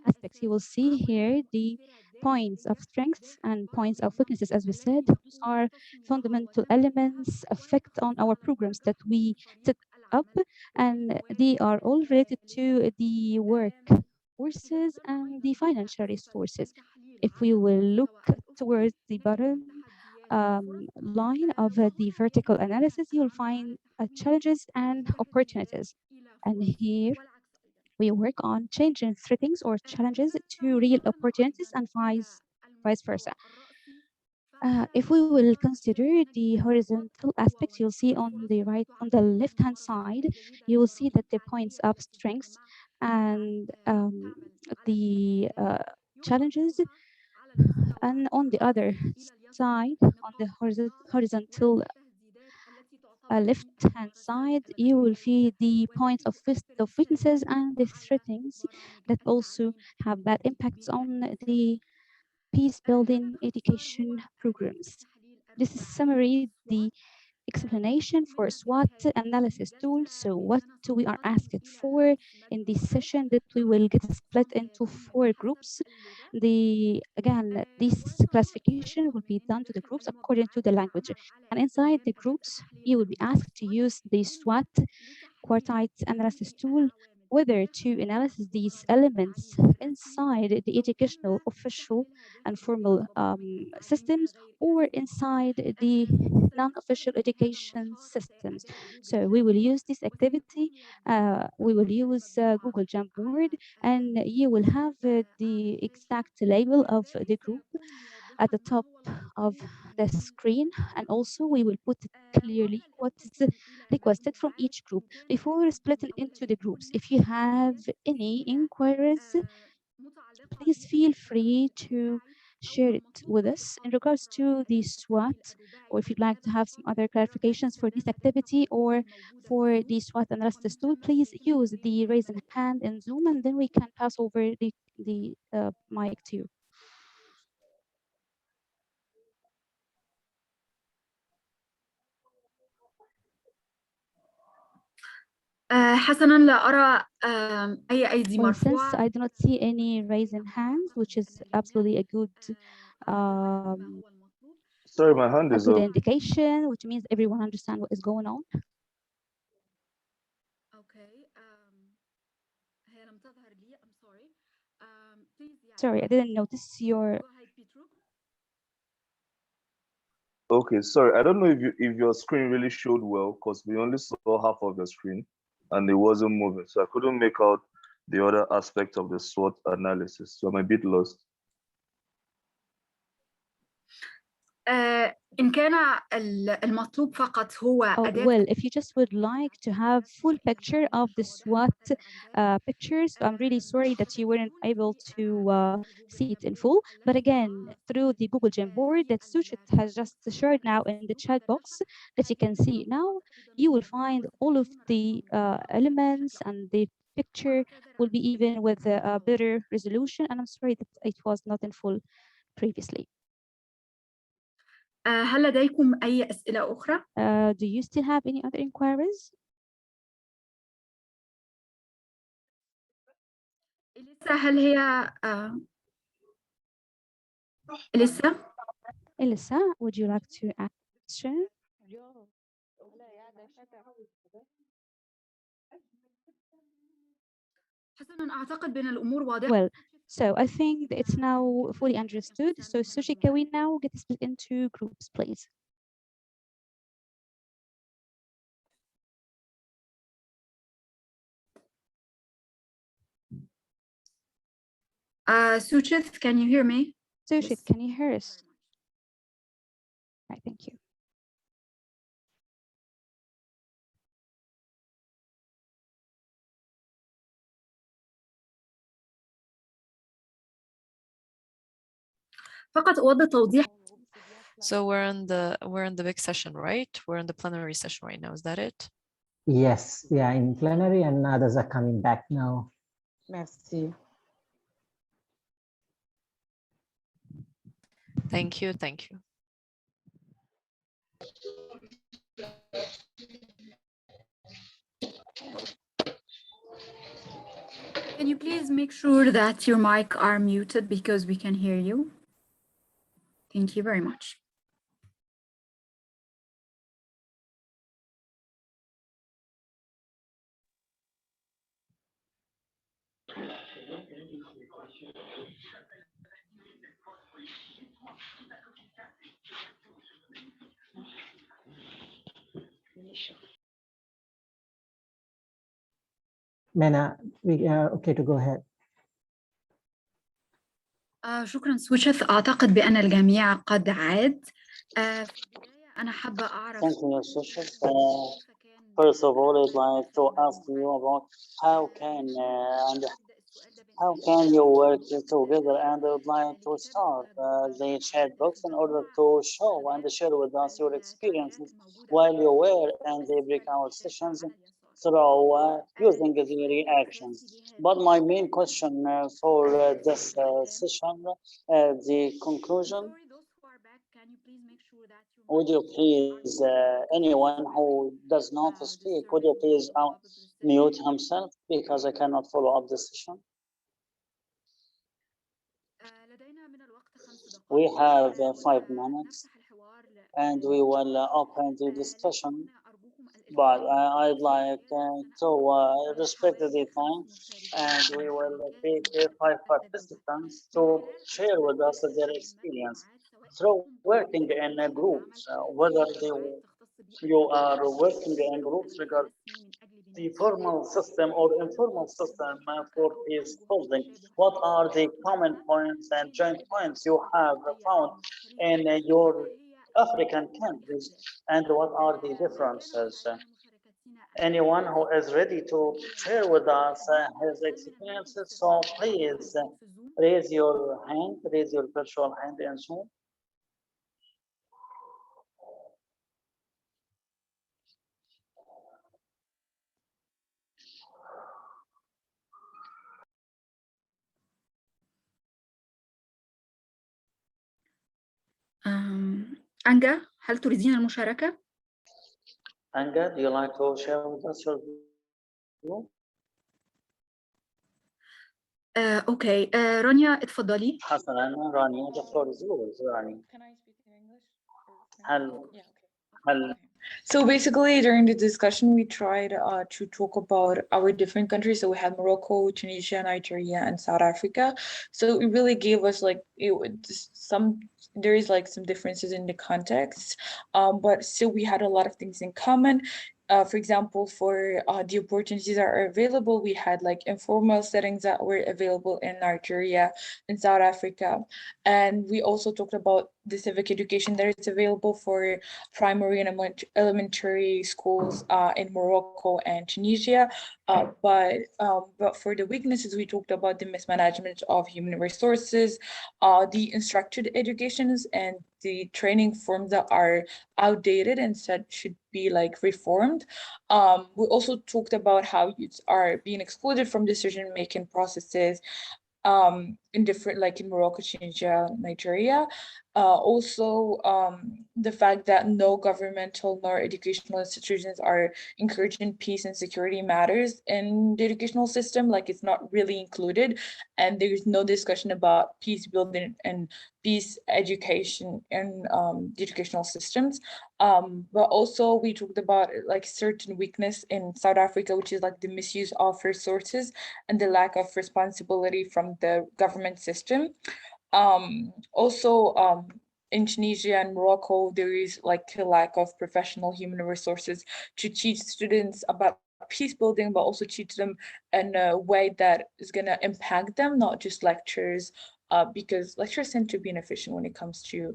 aspects, you will see here the points of strengths and points of weaknesses. As we said, those are fundamental elements affect on our programs that we set up, and they are all related to the work forces and the financial resources. If we will look towards the bottom line of the vertical analysis, you will find challenges and opportunities. And here we work on changing threats or challenges to real opportunities and vice versa. If we will consider the horizontal aspects, you'll see on the left-hand side, you will see that the points of strengths and the challenges, and on the other side, on the horizontal left-hand side, you will see the points of weaknesses and the threats that also have bad impacts on the peace building education programs. This is summary the explanation for SWOT analysis tool. So what we are asked for in this session that we will get split into 4 groups. Again, this classification will be done to the groups according to the language. And inside the groups, you will be asked to use the SWOT quartile analysis tool, whether to analyze these elements inside the educational official and formal systems or inside the non-official education systems. So we will use this activity. We will use Google Jamboard, and you will have the exact label of the group at the top of the screen, and also we will put it clearly what is requested from each group. Before we split it into the groups, if you have any inquiries, please feel free to share it with us in regards to the SWOT, or if you'd like to have some other clarifications for this activity or for the SWOT analysis tool, please use the raise hand in Zoom, and then we can pass over the mic to you. حسناً لا أرى أي أيدي Well, since مرفوعة. I do not see any raising hands, which is absolutely a good Sorry, my hand is up. indication, which means everyone understands what is going on. Okay. هي لم تظهر لي. I'm sorry. Sorry, I didn't notice your. Okay, sorry. I don't know if your screen really showed well, because we only saw half of the screen and it wasn't moving. So I couldn't make out the other aspect of the SWOT analysis. So I'm a bit lost. إن كان المطلوب فقط هو أداة. Well, if you just would like to have full picture of the SWOT pictures, I'm really sorry that you weren't able to see it in full. But again, through the Google Jamboard that Suchit has just shared now in the chat box that you can see now, you will find all of the elements, and the picture will be even with a better resolution. And I'm sorry that it was not in full previously. هل لديكم أي أسئلة أخرى؟ Do you still have any other inquiries? إليسا، هل هي Elisa, would you like to answer? حسناً، أعتقد بأن الأمور واضحة. Well, So I think that it's now fully understood. So Sushi, can we now get split into groups, please? Suchith, can you hear me? Sushit, can you hear us? Right, thank you. فقط أود توضيح. So we're in the big session, right? We're in the plenary session right now. Is that it? Yes, we are in plenary and others are coming back now. Merci. Thank you. Thank you. Can you please make sure that your mic are muted because we can hear you? Thank you very much. Mena, we are okay to go ahead. شكرا سويشث. أعتقد بأن الجميع قد عاد. في البداية أنا حابة أعرف. Thank you, Sushith. First of all, I'd like to ask you about how can you work together, and I would like to start the chat box in order to show and share with us your experiences while you were in the breakout sessions through using the reactions. But my main question for this session, the conclusion, would you please, anyone who does not speak, would you please mute himself because I cannot follow up the session? We have 5 minutes and we will open the discussion, but I'd like to respect the time, and we will take 5 participants to share with us their experience through working in groups, whether you are working in groups regarding the formal system or informal system for peace building. What are the common points and joint points you have found in your African countries, and what are the differences? Anyone who is ready to share with us his experiences, so please raise your hand, raise your virtual hand in Zoom. أنجا، هل تريدين المشاركة؟ Anga, do you like to share with us your view? أوكي، رانيا اتفضلي. حسنا، رانيا, the floor is yours, Rani. Can I speak in English? So basically, during the discussion, we tried to talk about our different countries. So we had Morocco, Tunisia, Nigeria, and South Africa. So it really gave us like there is like some differences in the context, but still we had a lot of things in common. For example, for the opportunities that are available, we had like informal settings that were available in Nigeria and South Africa. And we also talked about the civic education that is available for primary and elementary schools in Morocco and Tunisia. But for the weaknesses, we talked about the mismanagement of human resources, the unstructured educations, and the training forms that are outdated and should be like reformed. We also talked about how youths are being excluded from decision-making processes. in different, like in Morocco, Tunisia, Nigeria. Also, the fact that no governmental nor educational institutions are encouraging peace and security matters in the educational system, like it's not really included, and there's no discussion about peace building and peace education in the educational systems. But also we talked about like certain weakness in South Africa, which is like the misuse of resources and the lack of responsibility from the government system. Also, in Tunisia and Morocco, there is like a lack of professional human resources to teach students about peace building, but also teach them in a way that is going to impact them, not just lectures, because lectures tend to be inefficient when it comes to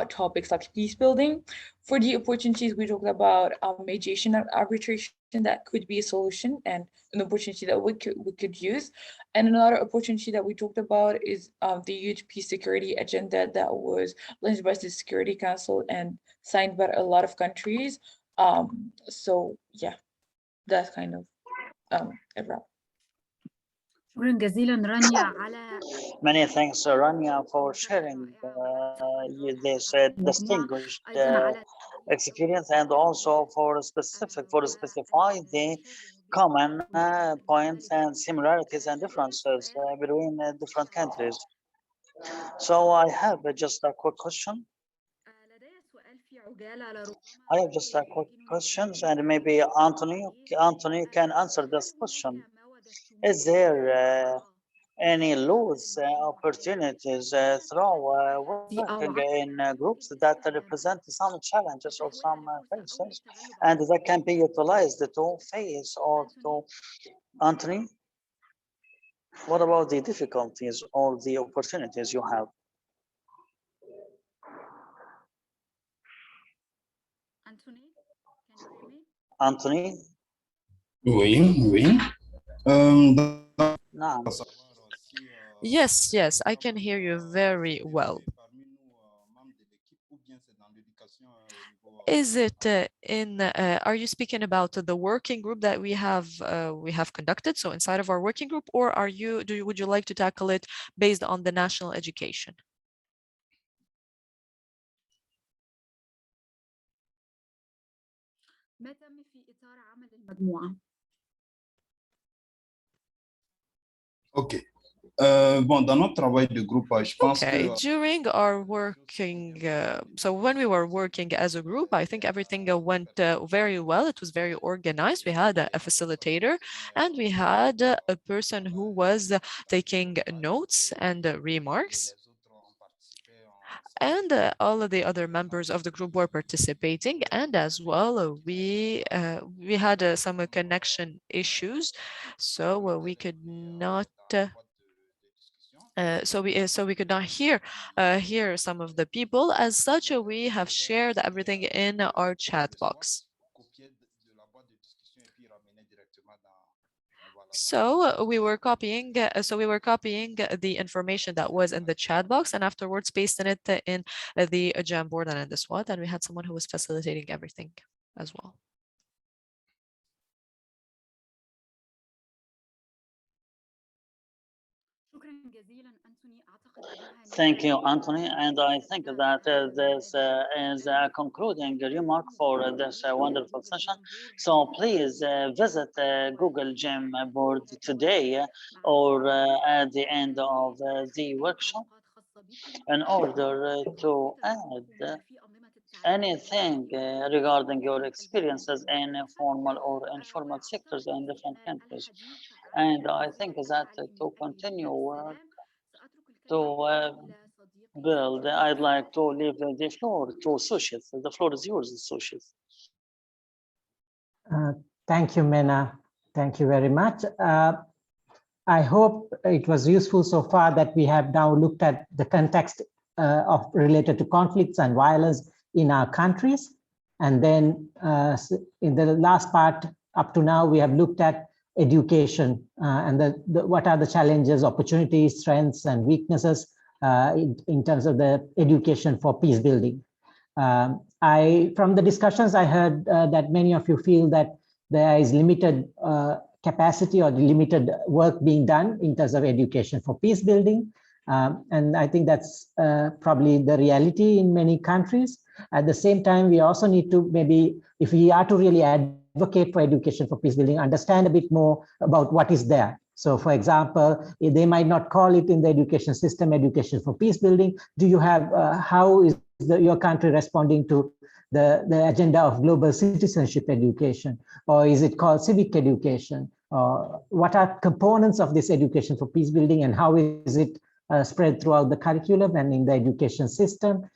topics like peace building. For the opportunities, we talked about mediation and arbitration that could be a solution and an opportunity that we could use. And another opportunity that we talked about is the youth peace security agenda that was launched by the Security Council and signed by a lot of countries. So yeah, that's kind of a wrap. شكرا جزيلا رانيا على Many thanks, Rania, for sharing this distinguished experience, and also for specify the common points and similarities and differences between different countries. So I have just a quick question. I have just a quick questions, and maybe Anthony can answer this question. Is there any loose opportunities through working in groups that represent some challenges or some faces, and that can be utilized to face or to Anthony? What about the difficulties or the opportunities you have? Anthony? Oui. No. Yes, I can hear you very well. Is it are you speaking about the working group that we have conducted, so inside of our working group, or would you like to tackle it based on the national education? Ok. Bon, dans notre travail de groupe, je pense Okay, que during our working, so when we were working as a group, I think everything went very well. It was very organized. We had a facilitator, and we had a person who was taking notes and remarks. And all of the other members of the group were participating, and as well we had some connection issues, so we could not so we could not hear some of the people. As such, we have shared everything in our chat box. So we were copying the information that was in the chat box, and afterwards pasting it in the Jamboard and in the SWOT, and we had someone who was facilitating everything as well. Thank you, Anthony. And I think that this is a concluding remark for this wonderful session. So please visit Google Jamboard today or at the end of the workshop in order to add anything regarding your experiences in formal or informal sectors in different countries. And I think that to continue work to build, I'd like to leave the floor to Sushit. The floor is yours, Sushit. Thank you, Mena. Thank you very much. I hope it was useful so far that we have now looked at the context related to conflicts and violence in our countries. And then in the last part, up to now, we have looked at education and what are the challenges, opportunities, strengths, and weaknesses in terms of the education for peace building. From the discussions, I heard that many of you feel that there is limited capacity or limited work being done in terms of education for peace building. And I think that's probably the reality in many countries. At the same time, we also need to maybe, if we are to really advocate for education for peace building, understand a bit more about what is there. So for example, they might not call it in the education system, education for peace building. Do you have, how is your country responding to the agenda of global citizenship education? Or is it called civic education? What are components of this education for peace building, and how is it spread throughout the curriculum and in the education system?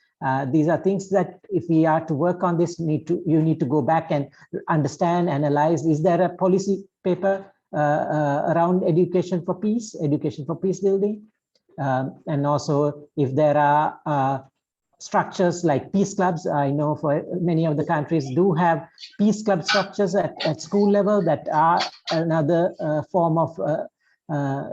These are things that if we are to work on this, you need to go back and understand, analyze. Is there a policy paper around education for peace building? And also if there are structures like peace clubs. I know for many of the countries do have peace club structures at school level that are another form of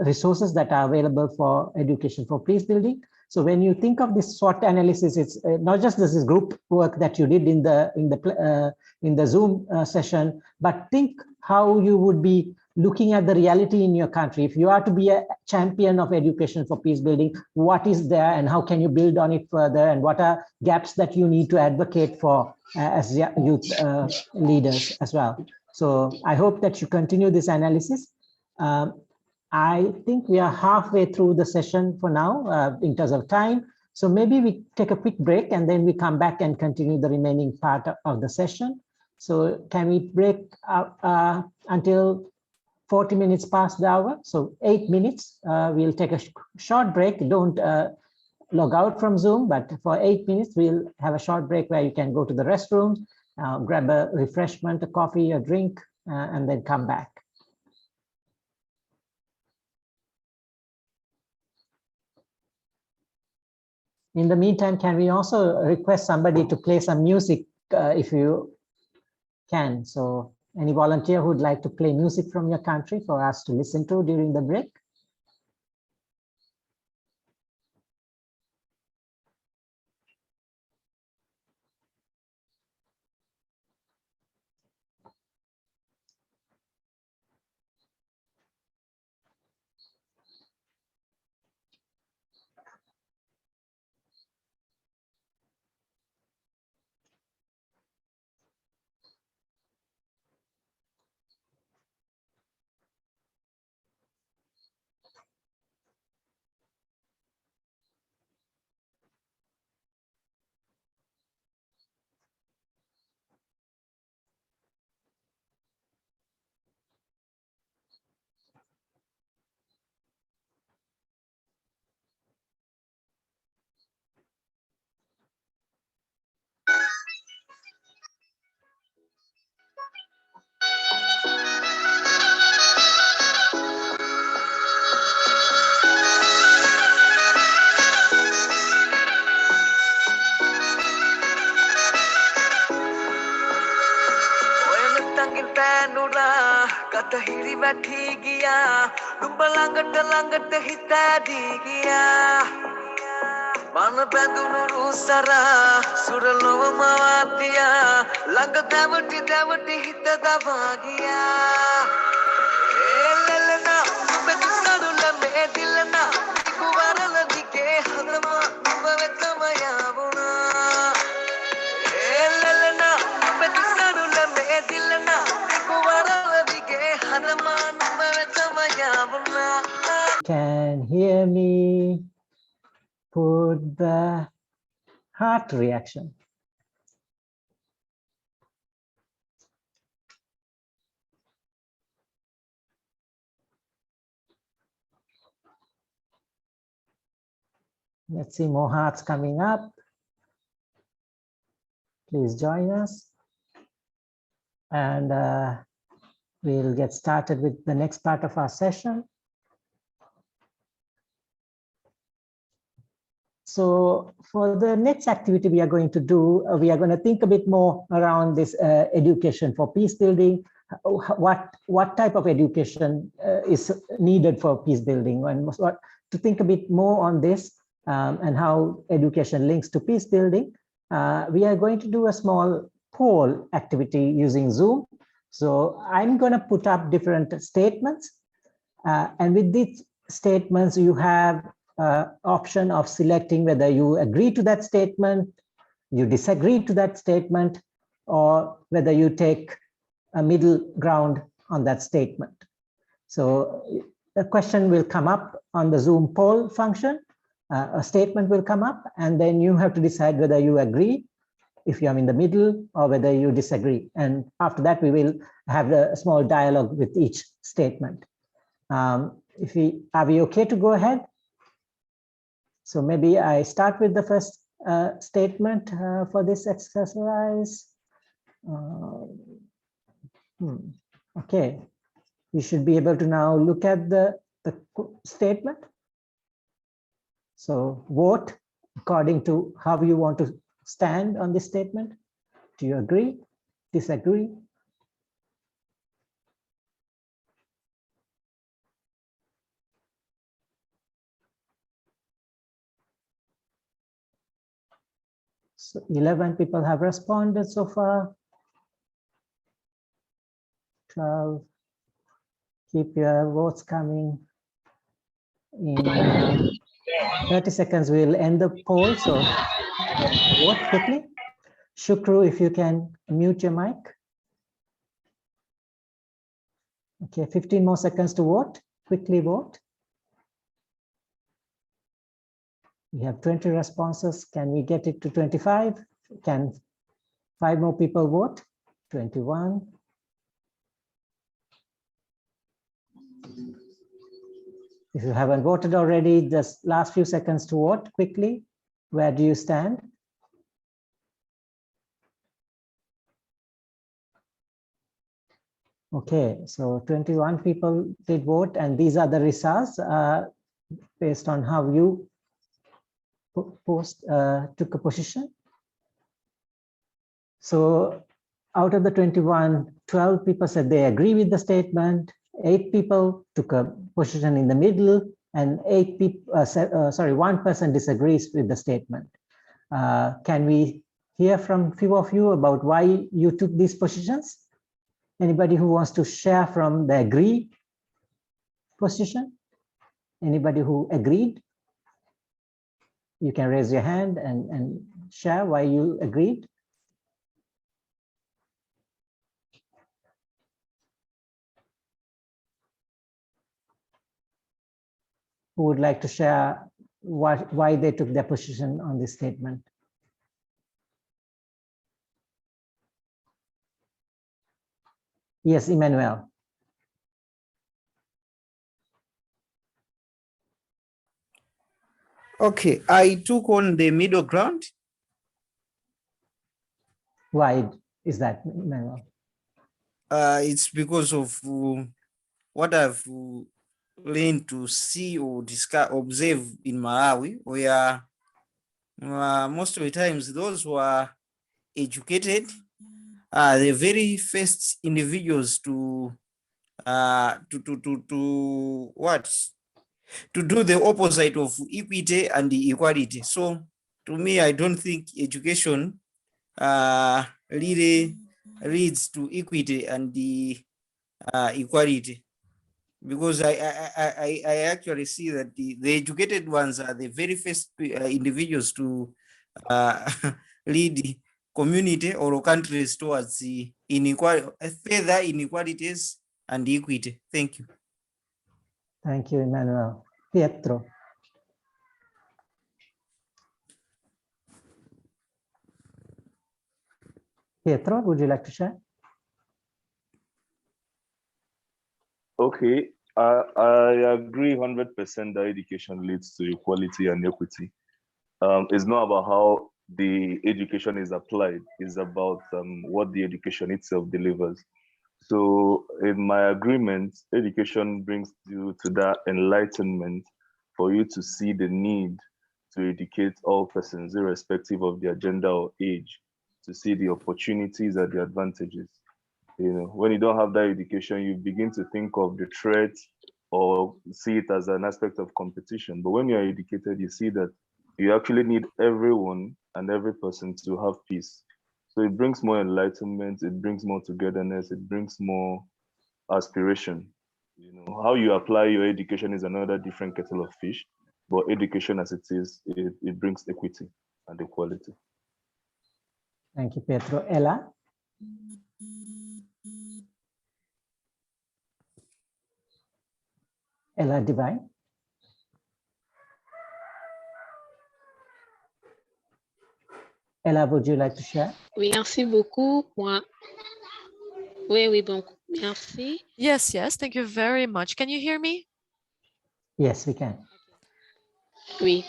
resources that are available for education for peace building. So when you think of this SWOT analysis, it's not just this group work that you did in the Zoom session, but think how you would be looking at the reality in your country. If you are to be a champion of education for peace building, what is there and how can you build on it further, and what are gaps that you need to advocate for as youth leaders as well. So I hope that you continue this analysis. I think we are halfway through the session for now in terms of time. So maybe we take a quick break and then we come back and continue the remaining part of the session. So can we break until 40 minutes past the hour? So 8 minutes, we'll take a short break. Don't log out from Zoom, but for 8 minutes, we'll have a short break where you can go to the restroom, grab a refreshment, a coffee, a drink, and then come back. In the meantime, can we also request somebody to play some music if you can? So any volunteer who'd like to play music from your country for us to listen to during the break? Katahiri bathi giya, dumba langat hita di giya. Mana bandunu sara, suralo mawatiya, langat davati hita davagiya. Elena, betisadu la me dilna, kubara la dike hadama, bavetamaya buna. Elena, betisadu la me dilna, kubara. Can hear me? Put the heart reaction. Let's see more hearts coming up. Please join us. And we'll get started with the next part of our session. So for the next activity we are going to do, we are going to think a bit more around this education for peace building. What type of education is needed for peace building, and to think a bit more on this and how education links to peace building. We are going to do a small poll activity using Zoom. So I'm going to put up different statements, and with these statements, you have option of selecting whether you agree to that statement, you disagree to that statement, or whether you take a middle ground on that statement. So a question will come up on the Zoom poll function, a statement will come up, and then you have to decide whether you agree, if you're in the middle, or whether you disagree. And after that, we will have a small dialogue with each statement. Are we okay to go ahead? So maybe I start with the first statement for this exercise. Okay, you should be able to now look at the statement. So vote according to how you want to stand on this statement. Do you agree, disagree? So 11 people have responded so far. 12. Keep your votes coming. In 30 seconds, we'll end the poll. So vote quickly. Shukru, if you can mute your mic. Okay, 15 more seconds to vote. Quickly vote. We have 20 responses. Can we get it to 25? Can 5 more people vote? 21. If you haven't voted already, just last few seconds to vote quickly. Where do you stand? Okay, so 21 people did vote, and these are the results based on how you took a position. So out of the 21, 12 people said they agree with the statement, 8 people took a position in the middle, and 8 people, 1 person disagrees with the statement. Can we hear from few of you about why you took these positions? Anybody who wants to share from the agree position? Anybody who agreed? You can raise your hand and share why you agreed. Who would like to share why they took their position on this statement? Yes, Emmanuel. Okay, I took on the middle ground. Why is that, Emmanuel? It's because of what I've learned to see or discuss, observe in Malawi, where most of the times those who are educated are the very first individuals to do the opposite of equity and equality. So to me, I don't think education really leads to equity and the equality, because I actually see that the educated ones are the very first individuals to lead the community or countries towards the further inequalities and equity. Thank you. Thank you, Emmanuel. Pietro. Pietro, would you like to share? Okay, I agree 100% that education leads to equality and equity. It's not about how the education is applied, it's about what the education itself delivers. So in my agreement, education brings you to that enlightenment for you to see the need to educate all persons, irrespective of their gender or age, to see the opportunities and the advantages. You know, when you don't have that education, you begin to think of the threat or see it as an aspect of competition. But when you are educated, you see that you actually need everyone and every person to have peace. So it brings more enlightenment, it brings more togetherness, it brings more aspiration. You know, how you apply your education is another different kettle of fish. But education as it is, it brings equity and equality. Thank you, Pedro. Ella? Ella Divine? Ella, would you like to share? Oui, merci beaucoup. Moi. Oui, oui, bon, merci. Yes, yes, thank you very much. Can you hear me? Yes, we can. Oui.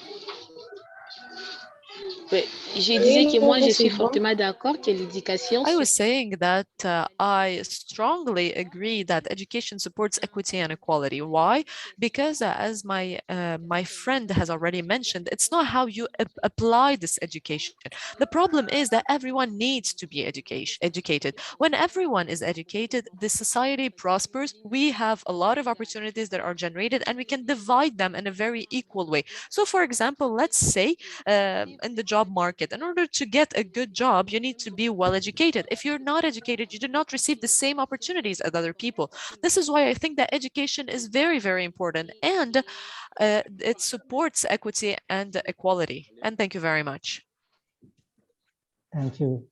Oui, je disais que moi, je suis fortement d'accord que l'éducation... I was saying that I strongly agree that education supports equity and equality. Why? Because as my friend has already mentioned, it's not how you apply this education. The problem is that everyone needs to be educated. When everyone is educated, the society prospers. We have a lot of opportunities that are generated and we can divide them in a very equal way. So for example, let's say in the job market, in order to get a good job, you need to be well educated. If you're not educated, you do not receive the same opportunities as other people. This is why I think that education is very, very important, and it supports equity and equality. And thank you very much. Thank you.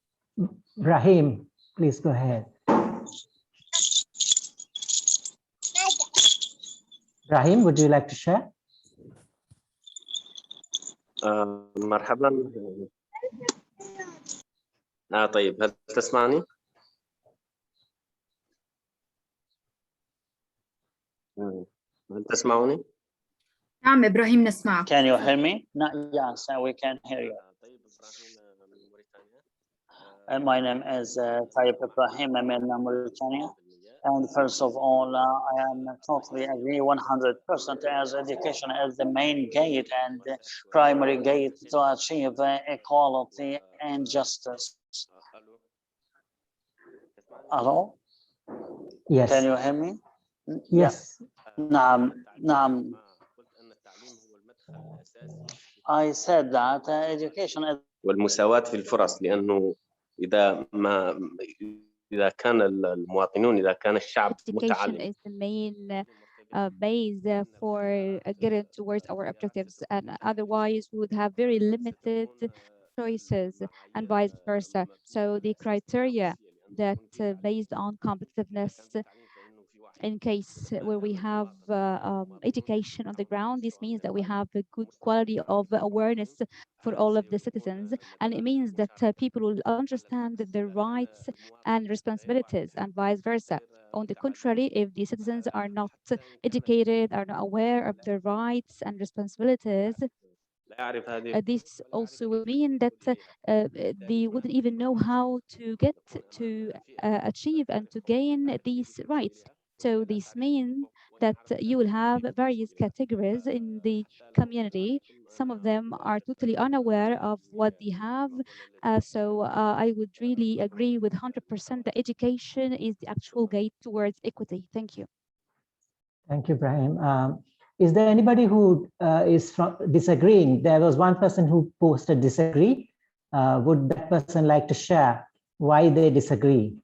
Brahim, please go ahead. Brahim, would you like to share? مرحبا. طيب، هل تسمعني؟ هل تسمعوني؟ نعم إبراهيم نسمعك. Can you hear me? No, yes, we can hear you. My name is Tayyip Ibrahim. I'm in Mauritania. And first of all, I am totally agree 100% as education is the main gate and the primary gate to achieve equality and justice. Hello? Yes. Can you hear me? Yes. نعم. I said that education is والمساواة في الفرص، لأنه إذا كان المواطنون، إذا كان الشعب متعلم. Education is the main base for getting towards our objectives, and otherwise we would have very limited choices and vice versa. So the criteria that based on competitiveness, in case where we have education on the ground, this means that we have a good quality of awareness for all of the citizens, and it means that people will understand their rights and responsibilities and vice versa. On the contrary, if the citizens are not educated, are not aware of their rights and responsibilities, this also will mean that they wouldn't even know how to get to achieve and to gain these rights. So this means that you will have various categories in the community. Some of them are totally unaware of what they have. So I would really agree with 100% that education is the actual gate towards equity. Thank you. Thank you, Brahim. Is there anybody who is disagreeing? There was one person who posted disagree. Would that person like to share why they disagree?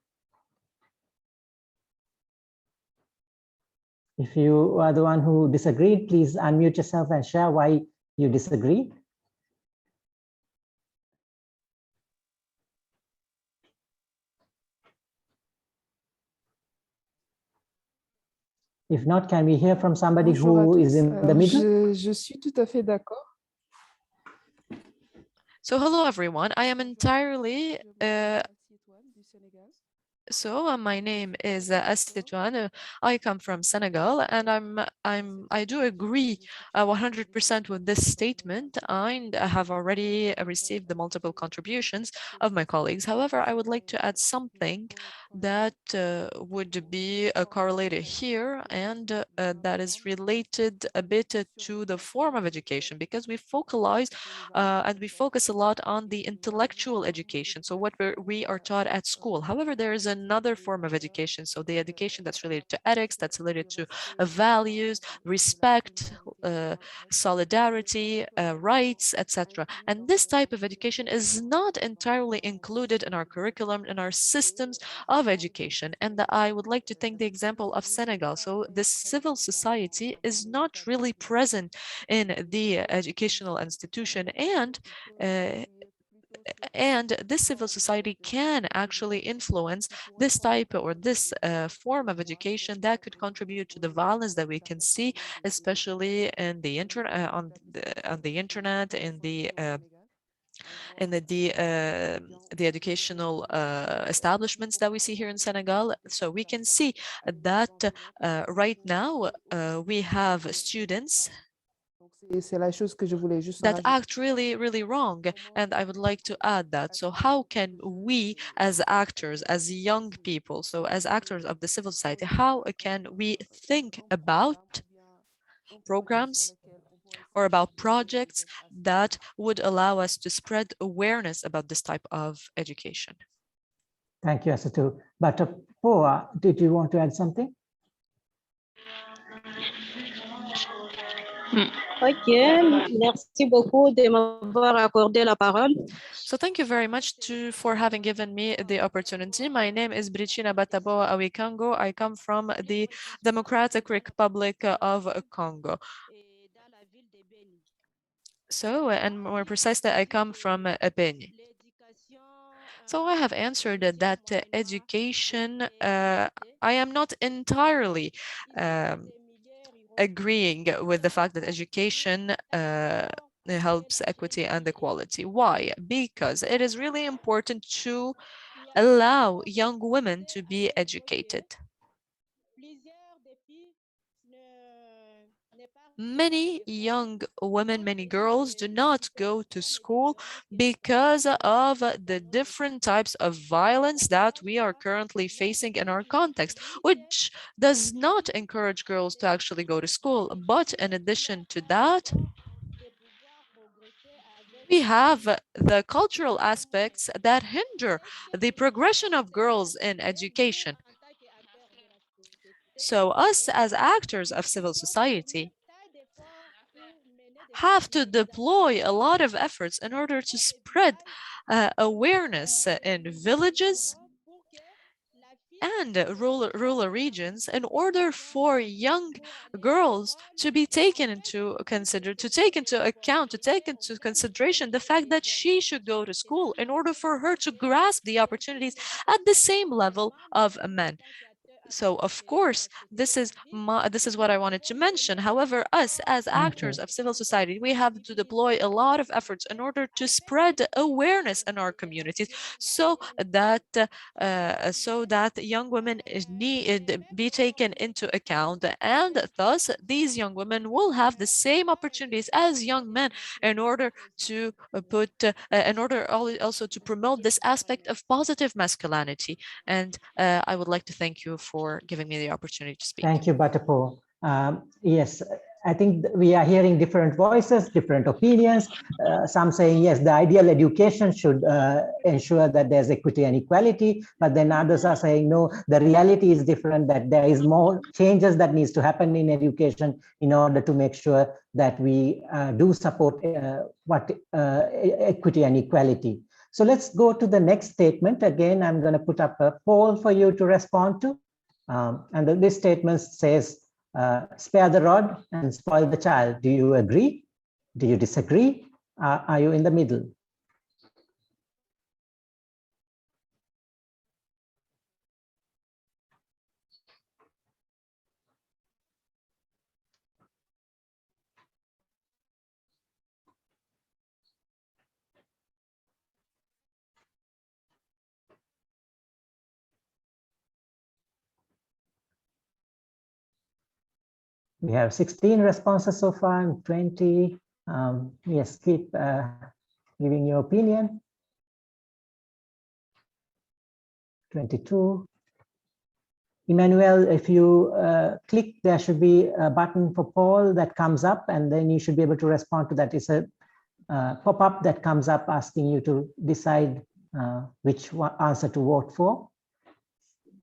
If you are the one who disagreed, please unmute yourself and share why you disagree. If not, can we hear from somebody who is in the middle? Je suis tout à fait d'accord. So hello everyone, I am entirely my name is Astetouane. I come from Senegal, and I do agree 100% with this statement, and I have already received the multiple contributions of my colleagues. However, I would like to add something that would be correlated here, and that is related a bit to the form of education, because we focalize and we focus a lot on the intellectual education, so what we are taught at school. However, there is another form of education, so the education that's related to ethics, that's related to values, respect, solidarity, rights, etc. And this type of education is not entirely included in our curriculum, in our systems of of education. And I would like to take the example of Senegal. So the civil society is not really present in the educational institution, and this civil society can actually influence this type or this form of education that could contribute to the violence that we can see, especially in the internet, on the internet, in the educational establishments that we see here in Senegal. So we can see that right now we have students C'est la chose que je voulais juste that rajouter. act really, really wrong. And I would like to add that. So how can we as actors, as young people, so as actors of the civil society, how can we think about programs or about projects that would allow us to spread awareness about this type of education? Thank you, Asatu. But Poa, did you want to add something? Ok, merci beaucoup de m'avoir accordé la parole. So thank you very much for having given me the opportunity. My name is Brichina Bataboa Awikango. I come from the Democratic Republic of Congo. So, and more precisely, I come from Beni. So I have answered that education, I am not entirely agreeing with the fact that education helps equity and equality. Why? Because it is really important to allow young women to be educated. Many young women, many girls do not go to school because of the different types of violence that we are currently facing in our context, which does not encourage girls to actually go to school. But in addition to that, we have the cultural aspects that hinder the progression of girls in education. So us as actors of civil society have to deploy a lot of efforts in order to spread awareness in villages and rural regions in order for young girls to be taken into account, to take into consideration the fact that she should go to school in order for her to grasp the opportunities at the same level of men. So of course, this is what I wanted to mention. However, us as actors of civil society, we have to deploy a lot of efforts in order to spread awareness in our communities, so that young women need be taken into account, and thus these young women will have the same opportunities as young men in order to also to promote this aspect of positive masculinity. And I would like to thank you for giving me the opportunity to speak. Thank you, Batapo. Yes, I think we are hearing different voices, different opinions. Some saying, yes, the ideal education should ensure that there's equity and equality, but then others are saying, no, the reality is different, that there is more changes that needs to happen in education in order to make sure that we do support equity and equality. So let's go to the next statement. Again, I'm going to put up a poll for you to respond to. And this statement says, spare the rod and spoil the child. Do you agree? Do you disagree? Are you in the middle? We have 16 responses so far and 20. Yes, keep giving your opinion. 22. Emmanuel, if you click, there should be a button for poll that comes up, and then you should be able to respond to that. It's a pop-up that comes up asking you to decide which answer to vote for.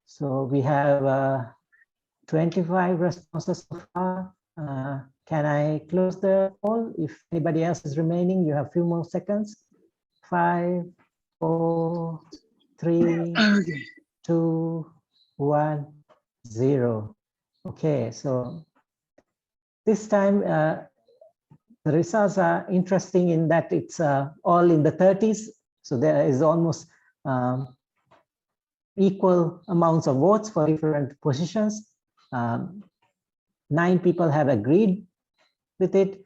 So we have 25 responses so far. Can I close the poll? If anybody else is remaining, you have a few more seconds. 5, 4, 3, 2, 1, 0. Okay, so this time the results are interesting in that it's all in the 30s. So there is almost equal amounts of votes for different positions. 9 people have agreed with it.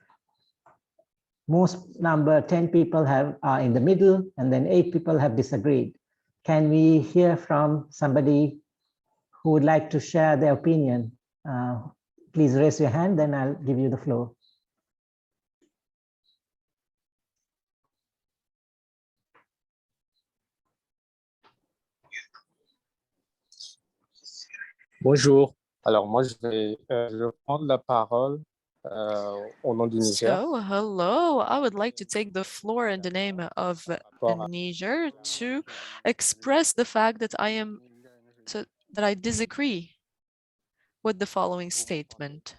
Most number 10 people are in the middle, and then 8 people have disagreed. Can we hear from somebody who would like to share their opinion? Please raise your hand, then I'll give you the floor. Bonjour. Alors, moi, je vais prendre la parole au nom du Niger. So, hello, I would like to take the floor in the name of Niger to express the fact that I disagree with the following statement.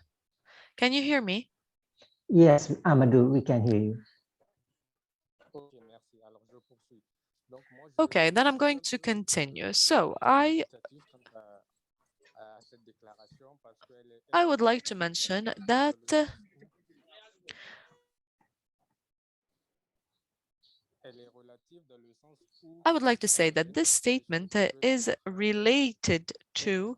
Can you hear me? Yes, Amadou, we can hear you. Okay, then I'm going to continue. So I would like to mention that I would like to say that this statement is related to,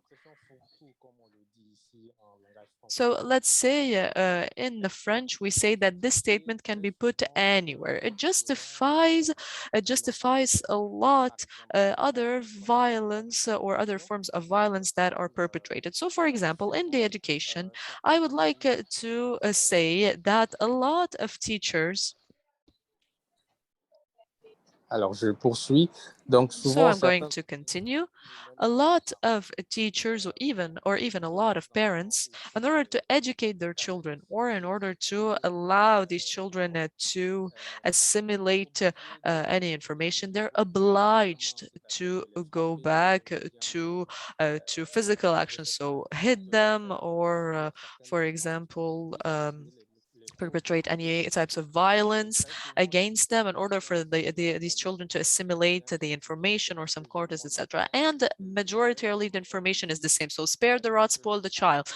so let's say in the French, we say that this statement can be put anywhere. It justifies a lot other violence or other forms of violence that are perpetrated. So for example, in the education, I would like to say that a lot of teachers. Alors, je poursuis. Donc, So souvent, I'm going to continue. A lot of teachers or even a lot of parents, in order to educate their children or in order to allow these children to assimilate any information, they're obliged to go back to physical action. So hit them or, for example, perpetrate any types of violence against them in order for these children to assimilate the information or some cortes, etc. And majoritarily the information is the same. So spare the rod, spoil the child.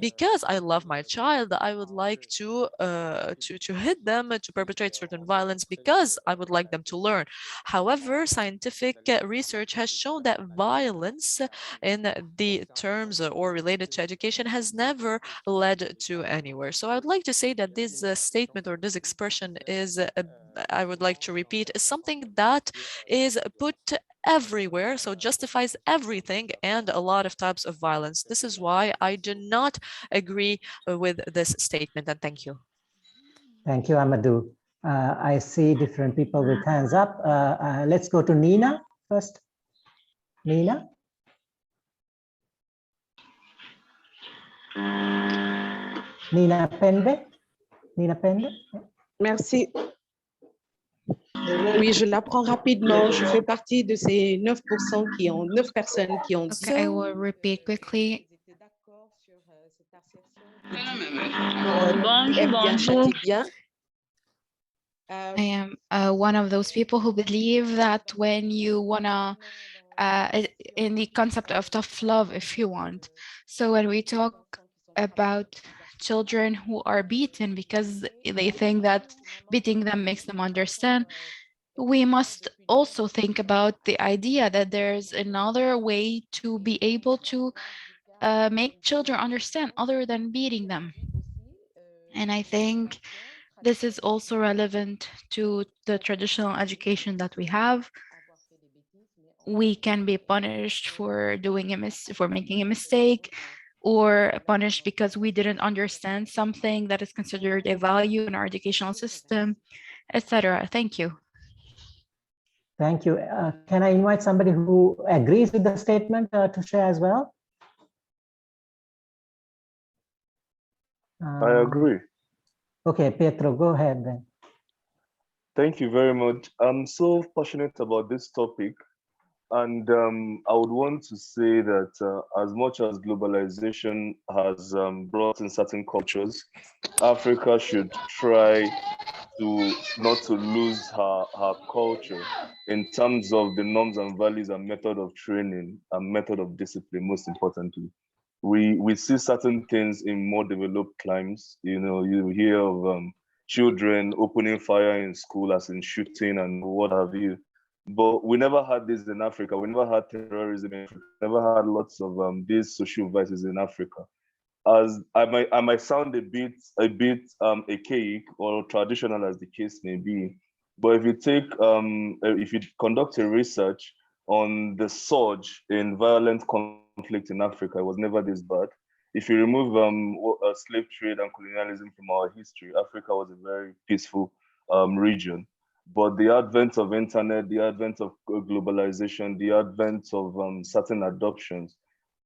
Because I love my child, I would like to hit them, to perpetrate certain violence because I would like them to learn. However, scientific research has shown that violence in the terms or related to education has never led to anywhere. So I would like to say that this statement or this expression is, I would like to repeat, is something that is put everywhere, so justifies everything and a lot of types of violence. This is why I do not agree with this statement, and thank you. Thank you, Amadou. I see different people with hands up. Let's go to Nina first. Nina? Nina Pende? Nina Pende? Merci. Oui, je l'apprends rapidement. Je fais partie de ces 9% qui ont 9 personnes qui ont dit. Okay, I will repeat quickly. I am one of those people who believe that when you wanna, in the concept of tough love, if you want. So when we talk about children who are beaten because they think that beating them makes them understand, we must also think about the idea that there's another way to be able to make children understand other than beating them. And I think this is also relevant to the traditional education that we have. We can be punished for making a mistake, or punished because we didn't understand something that is considered a value in our educational system, etc. Thank you. Thank you. Can I invite somebody who agrees with the statement to share as well? I agree. Okay, Pietro, go ahead then. Thank you very much. I'm so passionate about this topic. And I would want to say that as much as globalization has brought in certain cultures, Africa should try to lose her culture in terms of the norms and values and method of training and method of discipline, most importantly. We see certain things in more developed climes. You hear of children opening fire in school, as in shooting and what have you. But we never had this in Africa. We never had terrorism in Africa. We never had lots of these social vices in Africa. As I might sound a bit archaic or traditional, as the case may be, but if you conduct a research on the surge in violent conflict in Africa, it was never this bad. If you remove slave trade and colonialism from our history, Africa was a very peaceful region. But the advent of internet, the advent of globalization, the advent of certain adoptions,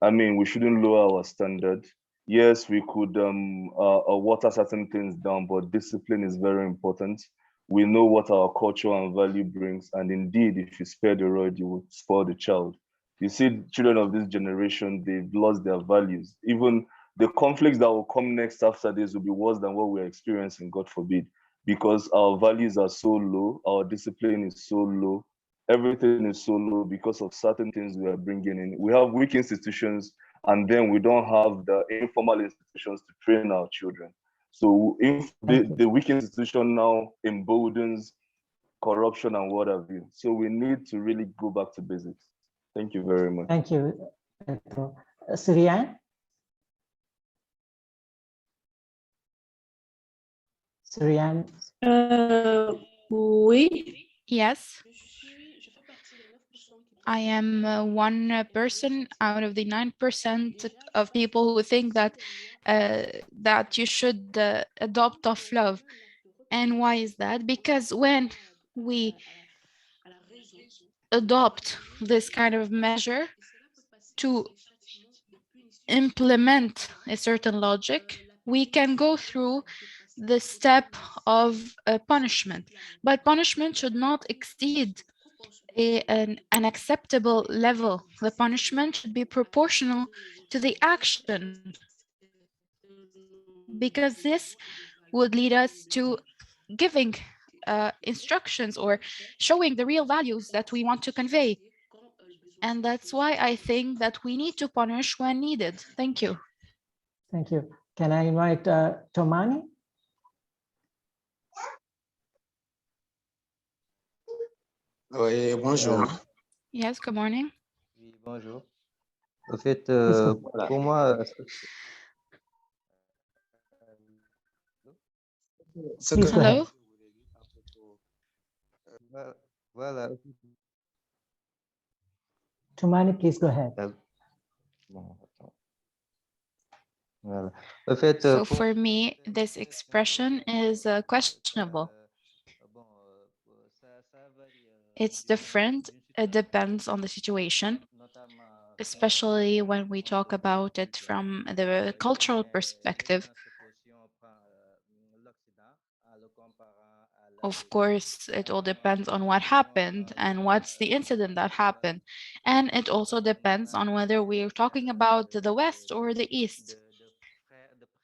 I mean, we shouldn't lower our standard. Yes, we could water certain things down, but discipline is very important. We know what our culture and value brings, and indeed, if you spare the rod, you will spoil the child. You see, children of this generation, they've lost their values. Even the conflicts that will come next after this will be worse than what we're experiencing, God forbid, because our values are so low, our discipline is so low, everything is so low because of certain things we are bringing in. We have weak institutions, and then we don't have the informal institutions to train our children. So if the weak institution now emboldens corruption and what have you. So we need to really go back to basics. Thank you very much. Thank you. Surian? Surian? Oui. Yes. I am one person out of the 9% of people who think that that you should adopt tough love. And why is that? Because when we adopt this kind of measure to implement a certain logic, we can go through the step of punishment, but punishment should not exceed an acceptable level. The punishment should be proportional to the action, because this would lead us to giving instructions or showing the real values that we want to convey. And that's why I think that we need to punish when needed. Thank you. Thank you. Can I invite Tomani? Oui, bonjour. Yes, good morning. Oui, bonjour. En fait, Hello. pour moi, ce Please que go ahead. voilà. Tomani, please go ahead. Bon, voilà. En fait, So for me, this expression is questionable. It's different. It depends on the situation, especially when we talk about it from the cultural perspective. Of course, it all depends on what happened and what's the incident that happened. And it also depends on whether we're talking about the West or the East.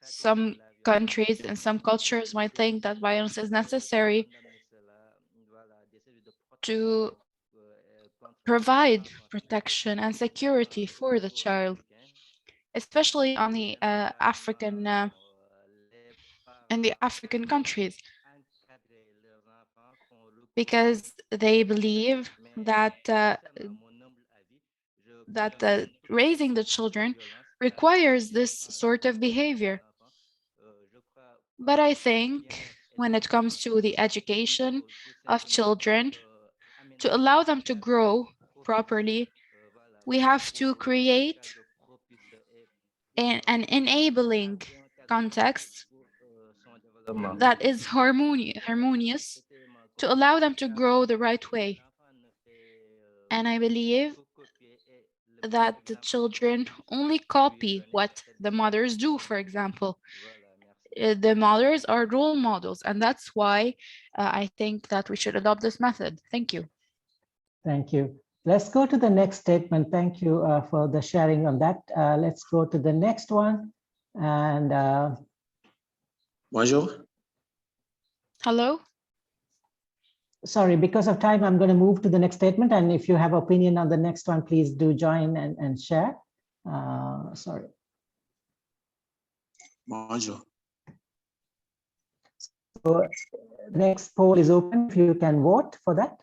Some countries and some cultures might think that violence is necessary to provide protection and security for the child, especially on the in the African countries, because they believe that raising the children requires this sort of behavior. But I think when it comes to the education of children, to allow them to grow properly, we have to create an enabling context that is harmonious to allow them to grow the right way. And I believe that the children only copy what the mothers do, for example. The mothers are role models, and that's why I think that we should adopt this method. Thank you. Thank you. Let's go to the next statement. Thank you for the sharing on that. Let's go to the next one. And bonjour. Hello. Sorry, because of time, I'm going to move to the next statement. And if you have opinion on the next one, please do join and share. Sorry. Bonjour. So next poll is open. If you can vote for that.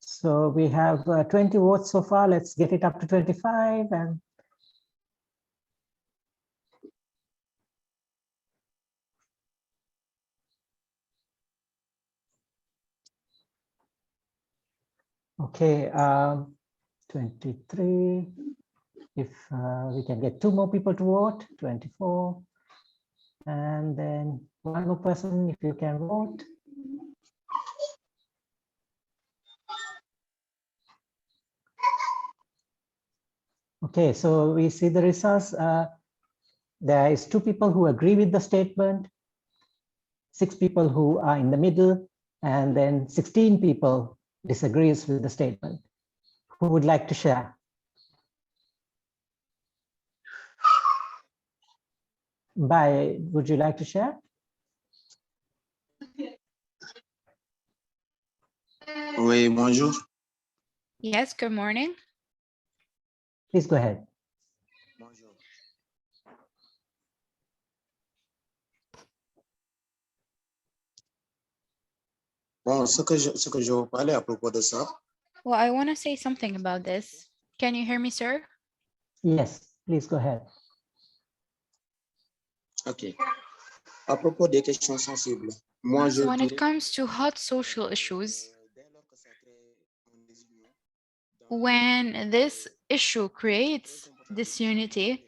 So we have 20 votes so far. Let's get it up to 25. And okay, 23. If we can get 2 more people to vote, 24. And then 1 more person, if you can vote. Okay, so we see the results. There is 2 people who agree with the statement, 6 people who are in the middle, and then 16 people disagrees with the statement. Who would like to share? Bai, would you like to share? Oui, bonjour. Yes, good morning. Please go ahead. Bon, ce que je veux parler à propos de ça, Well, I want to say something about this. Can you hear me, sir? Yes, please go ahead. ok. À propos des questions sensibles, moi je So when it dirais comes to hot social issues, when this issue creates disunity,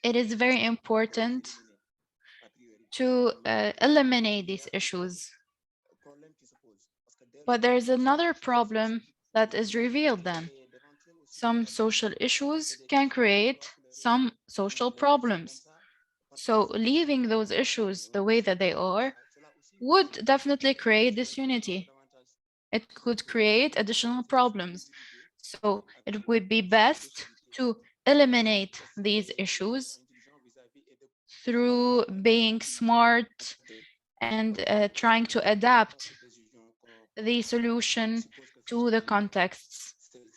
it is very important to eliminate these issues. But there's another problem that is revealed then. Some social issues can create some social problems. So leaving those issues the way that they are would definitely create disunity. It could create additional problems. So it would be best to eliminate these issues through being smart and trying to adapt the solution to the contexts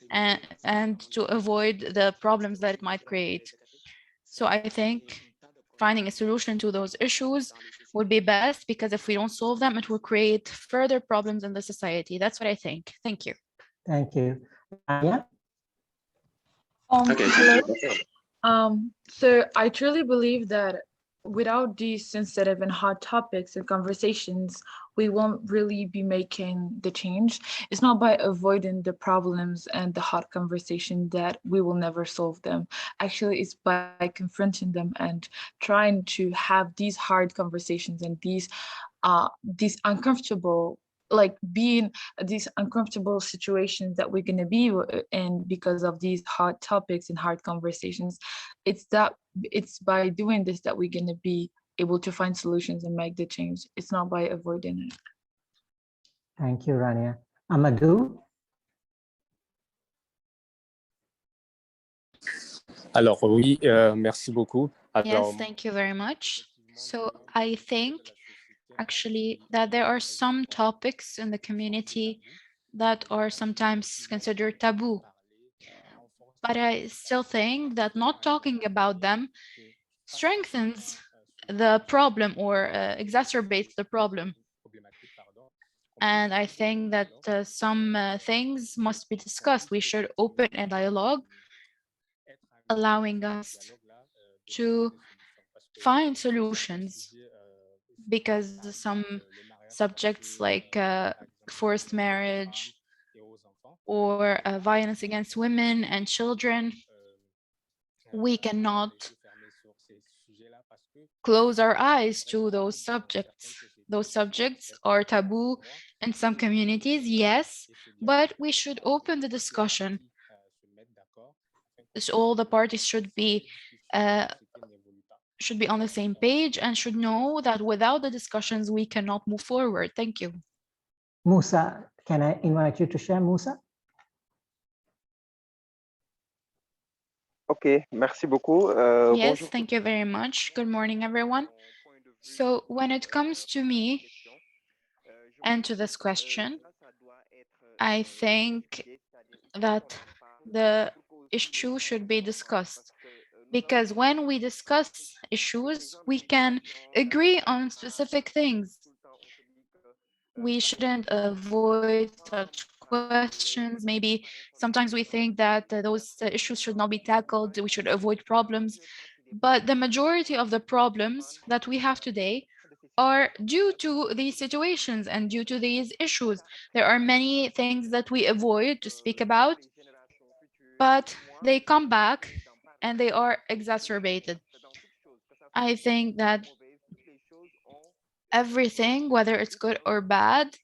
and to avoid the problems that it might create. So I think finding a solution to those issues would be best, because if we don't solve them, it will create further problems in the society. That's what I think. Thank you. Thank you. Anya? Hello. So I truly believe that without these sensitive and hot topics and conversations, we won't really be making the change. It's not by avoiding the problems and the hot conversation that we will never solve them. Actually, it's by confronting them and trying to have these hard conversations and these uncomfortable, like being these uncomfortable situations that we're going to be in because of these hard topics and hard conversations. It's by doing this that we're going to be able to find solutions and make the change. It's not by avoiding it. Thank you, Rania. Amadou? Alors oui, merci beaucoup. Yes, thank you very much. So I think actually that there are some topics in the community that are sometimes considered taboo. But I still think that not talking about them strengthens the problem or exacerbates the problem. And I think that some things must be discussed. We should open a dialogue, allowing us to find solutions, because some subjects like forced marriage or violence against women and children, we cannot close our eyes to those subjects. Those subjects are taboo in some communities, yes, but we should open the discussion. So all the parties should be on the same page and should know that without the discussions, we cannot move forward. Thank you. Musa, can I invite you to share, Musa? Okay, merci beaucoup. Yes, Bonjour. thank you very much. Good morning, everyone. So when it comes to me and to this question, I think that the issue should be discussed, because when we discuss issues, we can agree on specific things. We shouldn't avoid such questions. Maybe sometimes we think that those issues should not be tackled, we should avoid problems. But the majority of the problems that we have today are due to these situations and due to these issues. There are many things that we avoid to speak about, but they come back and they are exacerbated. I think that everything, whether it's good or bad,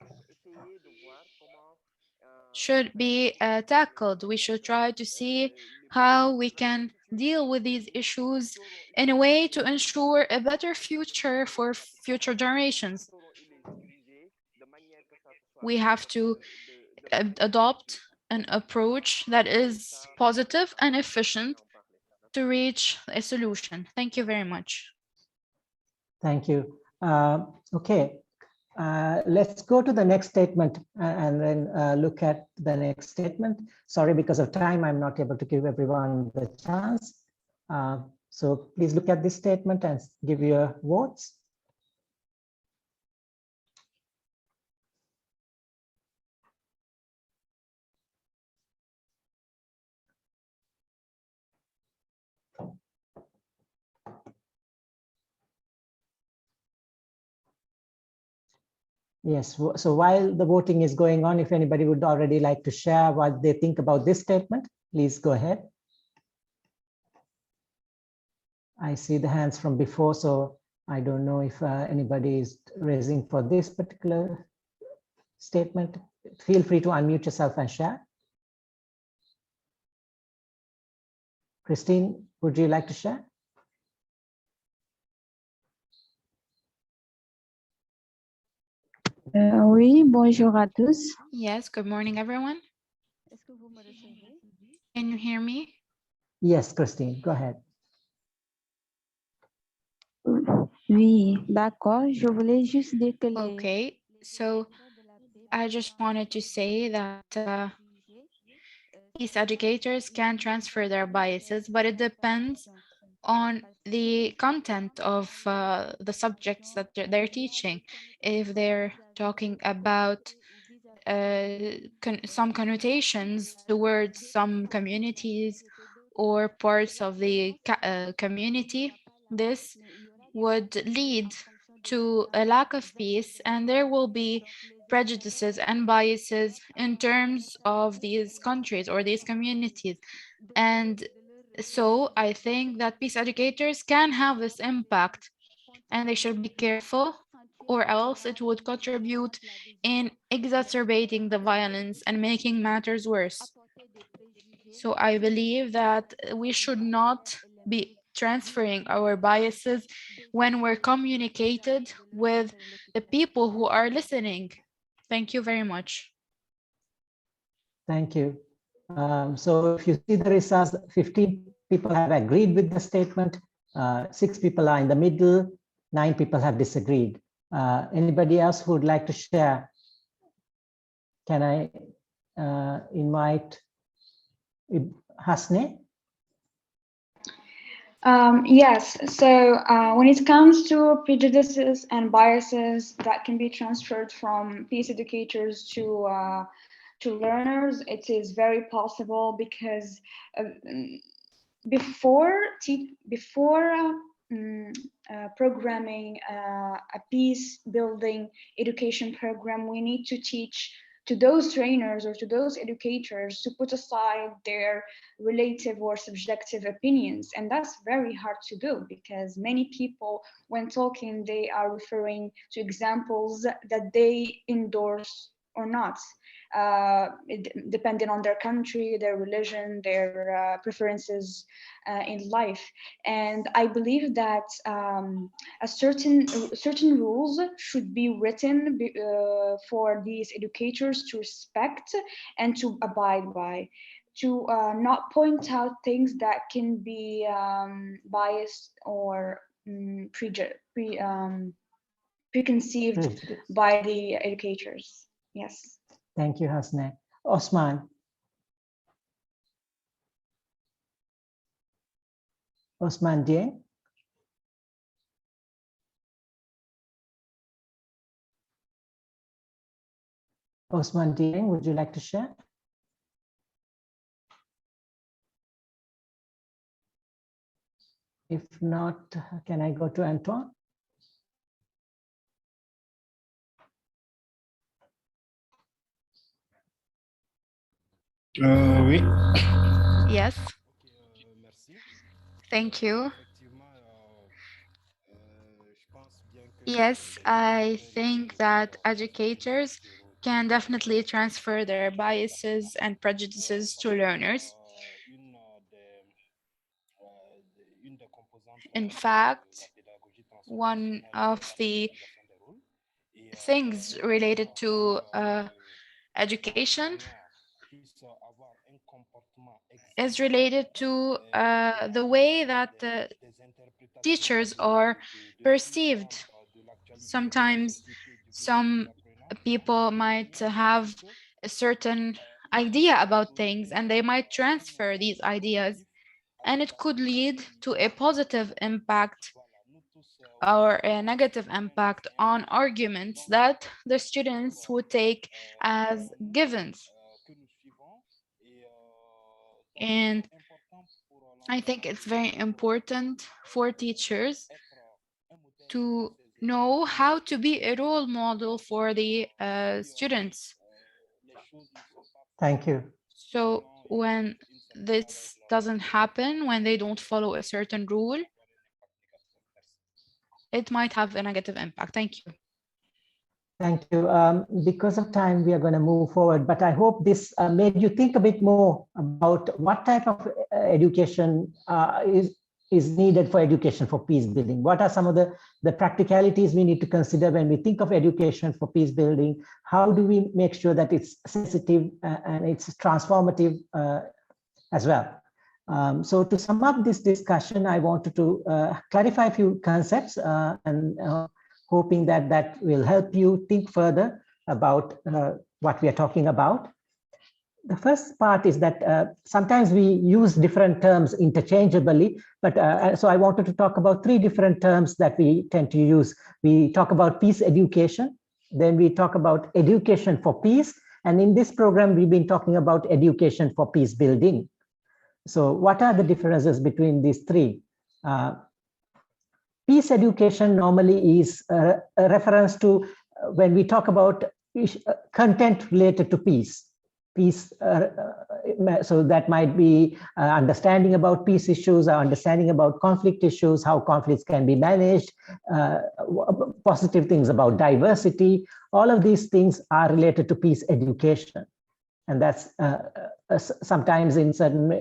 should be tackled. We should try to see how we can deal with these issues in a way to ensure a better future for future generations. We have to adopt an approach that is positive and efficient to reach a solution. Thank you very much. Thank you. Okay, let's go to the next statement and then look at the next statement. Sorry, because of time, I'm not able to give everyone the chance. So please look at this statement and give your votes. Yes, so while the voting is going on, if anybody would already like to share what they think about this statement, please go ahead. I see the hands from before, so I don't know if anybody is raising for this particular statement. Feel free to unmute yourself and share. Christine, would you like to share? Oui, bonjour à tous. Yes, good morning, everyone. Can you hear me? Yes, Christine, go ahead. Oui, d'accord. Je voulais juste dire que Okay, so I just wanted to say that these educators can transfer their biases, but it depends on the content of the subjects that they're teaching. If they're talking about some connotations towards some communities or parts of the community, this would lead to a lack of peace, and there will be prejudices and biases in terms of these countries or these communities. And so I think that peace educators can have this impact, and they should be careful, or else it would contribute in exacerbating the violence and making matters worse. So I believe that we should not be transferring our biases when we're communicated with the people who are listening. Thank you very much. Thank you. So if you see the results, 15 people have agreed with the statement, 6 people are in the middle, 9 people have disagreed. Anybody else who would like to share? Can I invite Hasne? Yes, so when it comes to prejudices and biases that can be transferred from peace educators to learners, it is very possible, because before programming a peace building education program, we need to teach to those trainers or to those educators to put aside their relative or subjective opinions. And that's very hard to do because many people, when talking, they are referring to examples that they endorse or not, depending on their country, their religion, their preferences in life. And I believe that certain rules should be written for these educators to respect and to abide by, to not point out things that can be biased or preconceived by the educators. Yes. Thank you, Hasna. Osman. Osman Dieng. Osman Dieng, would you like to share? If not, can I go to Antoine? Oui. Yes. Thank you. Yes, I think that educators can definitely transfer their biases and prejudices to learners. In fact, one of the things related to education is related to the way that teachers are perceived. Sometimes some people might have a certain idea about things and they might transfer these ideas, and it could lead to a positive impact or a negative impact on arguments that the students would take as givens. And I think it's very important for teachers to know how to be a role model for the students. Thank you. So when this doesn't happen, when they don't follow a certain rule, it might have a negative impact. Thank you. Thank you. Because of time, we are going to move forward, but I hope this made you think a bit more about what type of education is needed for education for peace building. What are some of the practicalities we need to consider when we think of education for peace building? How do we make sure that it's sensitive and it's transformative as well? So to sum up this discussion, I wanted to clarify a few concepts and hoping that that will help you think further about what we are talking about. The first part is that sometimes we use different terms interchangeably, but so I wanted to talk about three different terms that we tend to use. We talk about peace education, then we talk about education for peace, and in this program, we've been talking about education for peace building. So what are the differences between these three? Peace education normally is a reference to when we talk about content related to peace. Peace, so that might be understanding about peace issues, or understanding about conflict issues, how conflicts can be managed, positive things about diversity. All of these things are related to peace education. And that's sometimes in certain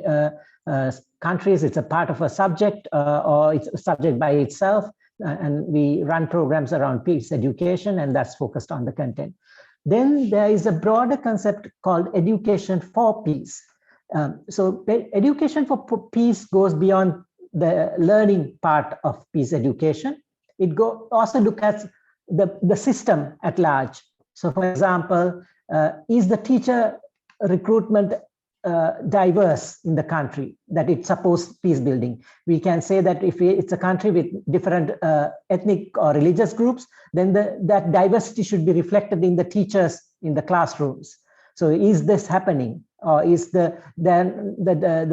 countries, it's a part of a subject or it's a subject by itself. And we run programs around peace education, and that's focused on the content. Then there is a broader concept called education for peace. So education for peace goes beyond the learning part of peace education. It also looks at the system at large. So for example, is the teacher recruitment diverse in the country that it supports peace building? We can say that if it's a country with different ethnic or religious groups, then that diversity should be reflected in the teachers in the classrooms. So is this happening, or is the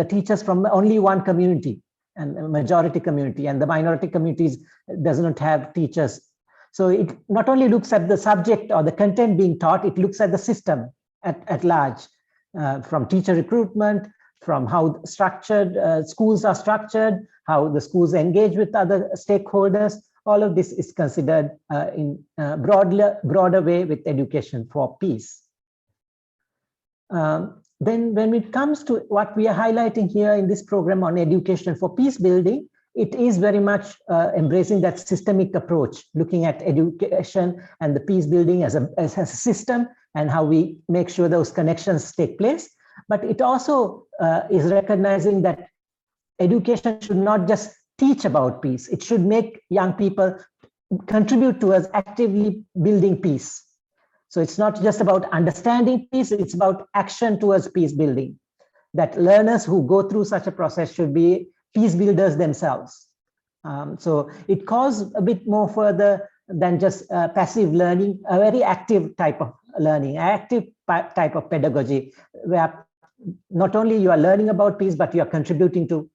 teachers from only one community? and a majority community, and the minority communities does not have teachers. So it not only looks at the subject or the content being taught, it looks at the system at large, from teacher recruitment, from how structured schools are structured, how the schools engage with other stakeholders. All of this is considered in a broader way with education for peace. Then when it comes to what we are highlighting here in this program on education for peace building, it is very much embracing that systemic approach, looking at education and the peace building as a system and how we make sure those connections take place. But it also is recognizing that education should not just teach about peace. It should make young people contribute towards actively building peace. So it's not just about understanding peace, it's about action towards peace building. That learners who go through such a process should be peace builders themselves. So it goes a bit more further than just passive learning, a very active type of learning, active type of pedagogy, where not only you are learning about peace, but you are contributing to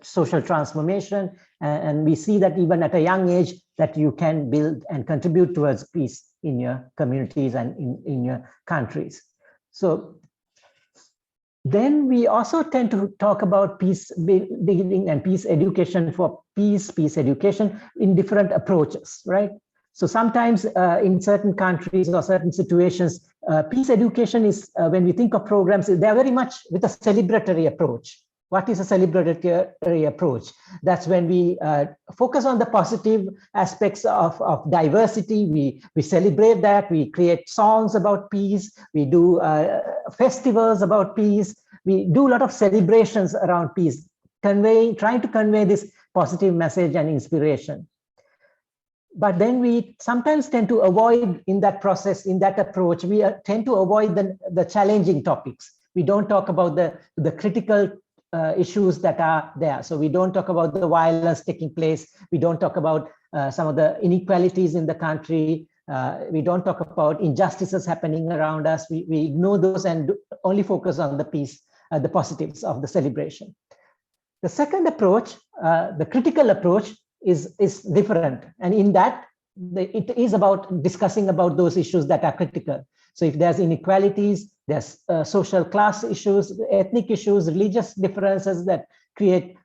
social transformation. And we see that even at a young age that you can build and contribute towards peace in your communities and in your countries. So then we also tend to talk about peace building and peace education for peace education in different approaches, right? So sometimes in certain countries or certain situations, peace education is, when we think of programs, they're very much with a celebratory approach. What is a celebratory approach? That's when we focus on the positive aspects of diversity. We celebrate that. We create songs about peace. We do festivals about peace. We do a lot of celebrations around peace, trying to convey this positive message and inspiration. But then we sometimes tend to avoid in that process, in that approach, we tend to avoid the challenging topics. We don't talk about the critical issues that are there. So we don't talk about the violence taking place. We don't talk about some of the inequalities in the country. We don't talk about injustices happening around us. We ignore those and only focus on the peace, the positives of the celebration. The second approach, the critical approach, is different. And in that, it is about discussing about those issues that are critical. So if there's inequalities, there's social class issues, ethnic issues, religious differences that create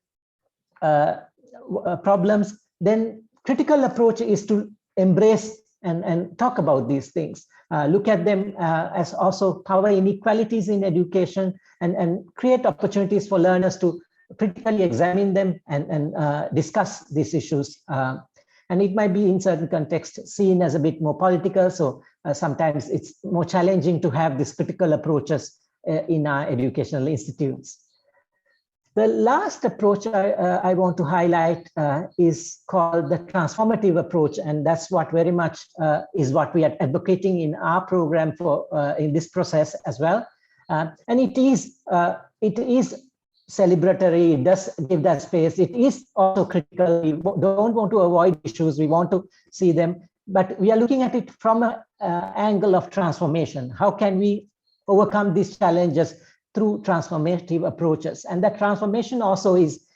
problems, then critical approach is to embrace and talk about these things. Look at them as also power inequalities in education and create opportunities for learners to critically examine them and discuss these issues. And it might be in certain contexts seen as a bit more political. So sometimes it's more challenging to have these critical approaches in our educational institutes. The last approach I want to highlight is called the transformative approach. And that's what very much is what we are advocating in our program for in this process as well. And it is celebratory, it does give that space. It is also critical. We don't want to avoid issues. We want to see them, but we are looking at it from an angle of transformation. How can we overcome these challenges through transformative approaches? And that transformation also is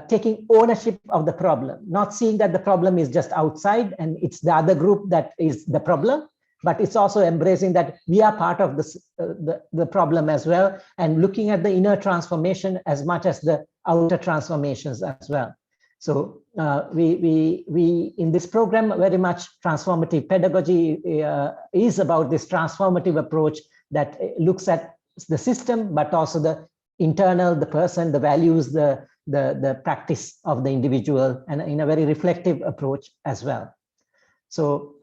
taking ownership of the problem, not seeing that the problem is just outside and it's the other group that is the problem, but it's also embracing that we are part of this, the problem as well, and looking at the inner transformation as much as the outer transformations as well. So we in this program, very much transformative pedagogy is about this transformative approach that looks at the system, but also the internal, the person, the values, the practice of the individual, and in a very reflective approach as well. So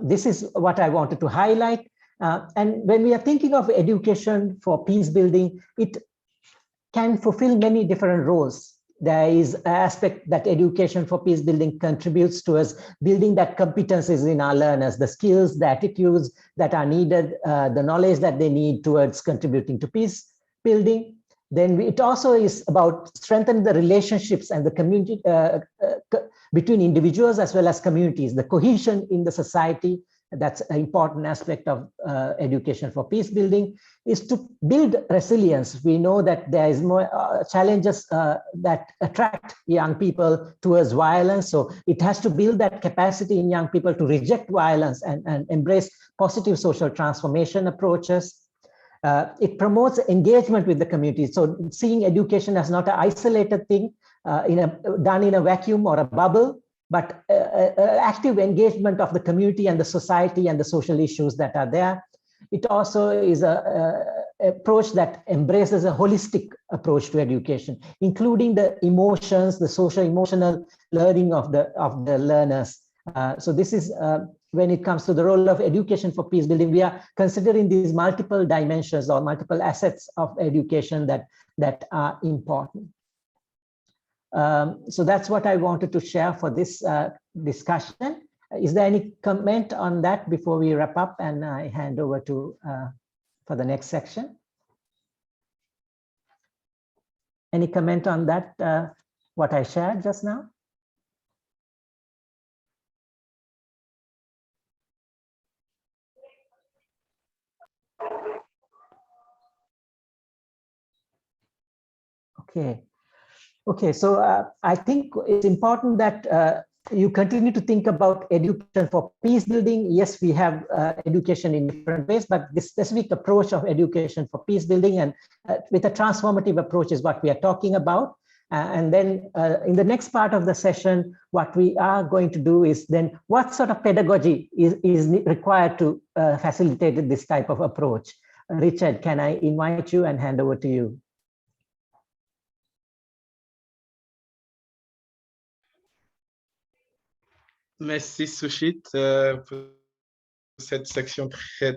this is what I wanted to highlight. And when we are thinking of education for peace building, it can fulfill many different roles. There is an aspect that education for peace building contributes towards building that competencies in our learners, the skills, the attitudes that are needed, the knowledge that they need towards contributing to peace building. Then it also is about strengthening the relationships and the community between individuals as well as communities, the cohesion in the society, that's an important aspect of education for peace building, is to build resilience. We know that there is more challenges that attract young people towards violence. So it has to build that capacity in young people to reject violence and embrace positive social transformation approaches. It promotes engagement with the community. So seeing education as not an isolated thing done in a vacuum or a bubble, but active engagement of the community and the society and the social issues that are there. It also is an approach that embraces a holistic approach to education, including the emotions, the social emotional learning of the learners. So this is when it comes to the role of education for peace building, we are considering these multiple dimensions or multiple assets of education that are important. So that's what I wanted to share for this discussion. Is there any comment on that before we wrap up and I hand over to for the next section? Any comment on that, what I shared just now? Okay, so I think it's important that you continue to think about education for peace building. Yes, we have education in different ways, but this specific approach of education for peace building and with a transformative approach is what we are talking about. And then in the next part of the session, what we are going to do is then what sort of pedagogy is required to facilitate this type of approach. Richard, can I invite you and hand over to you? Merci Sushit pour cette section très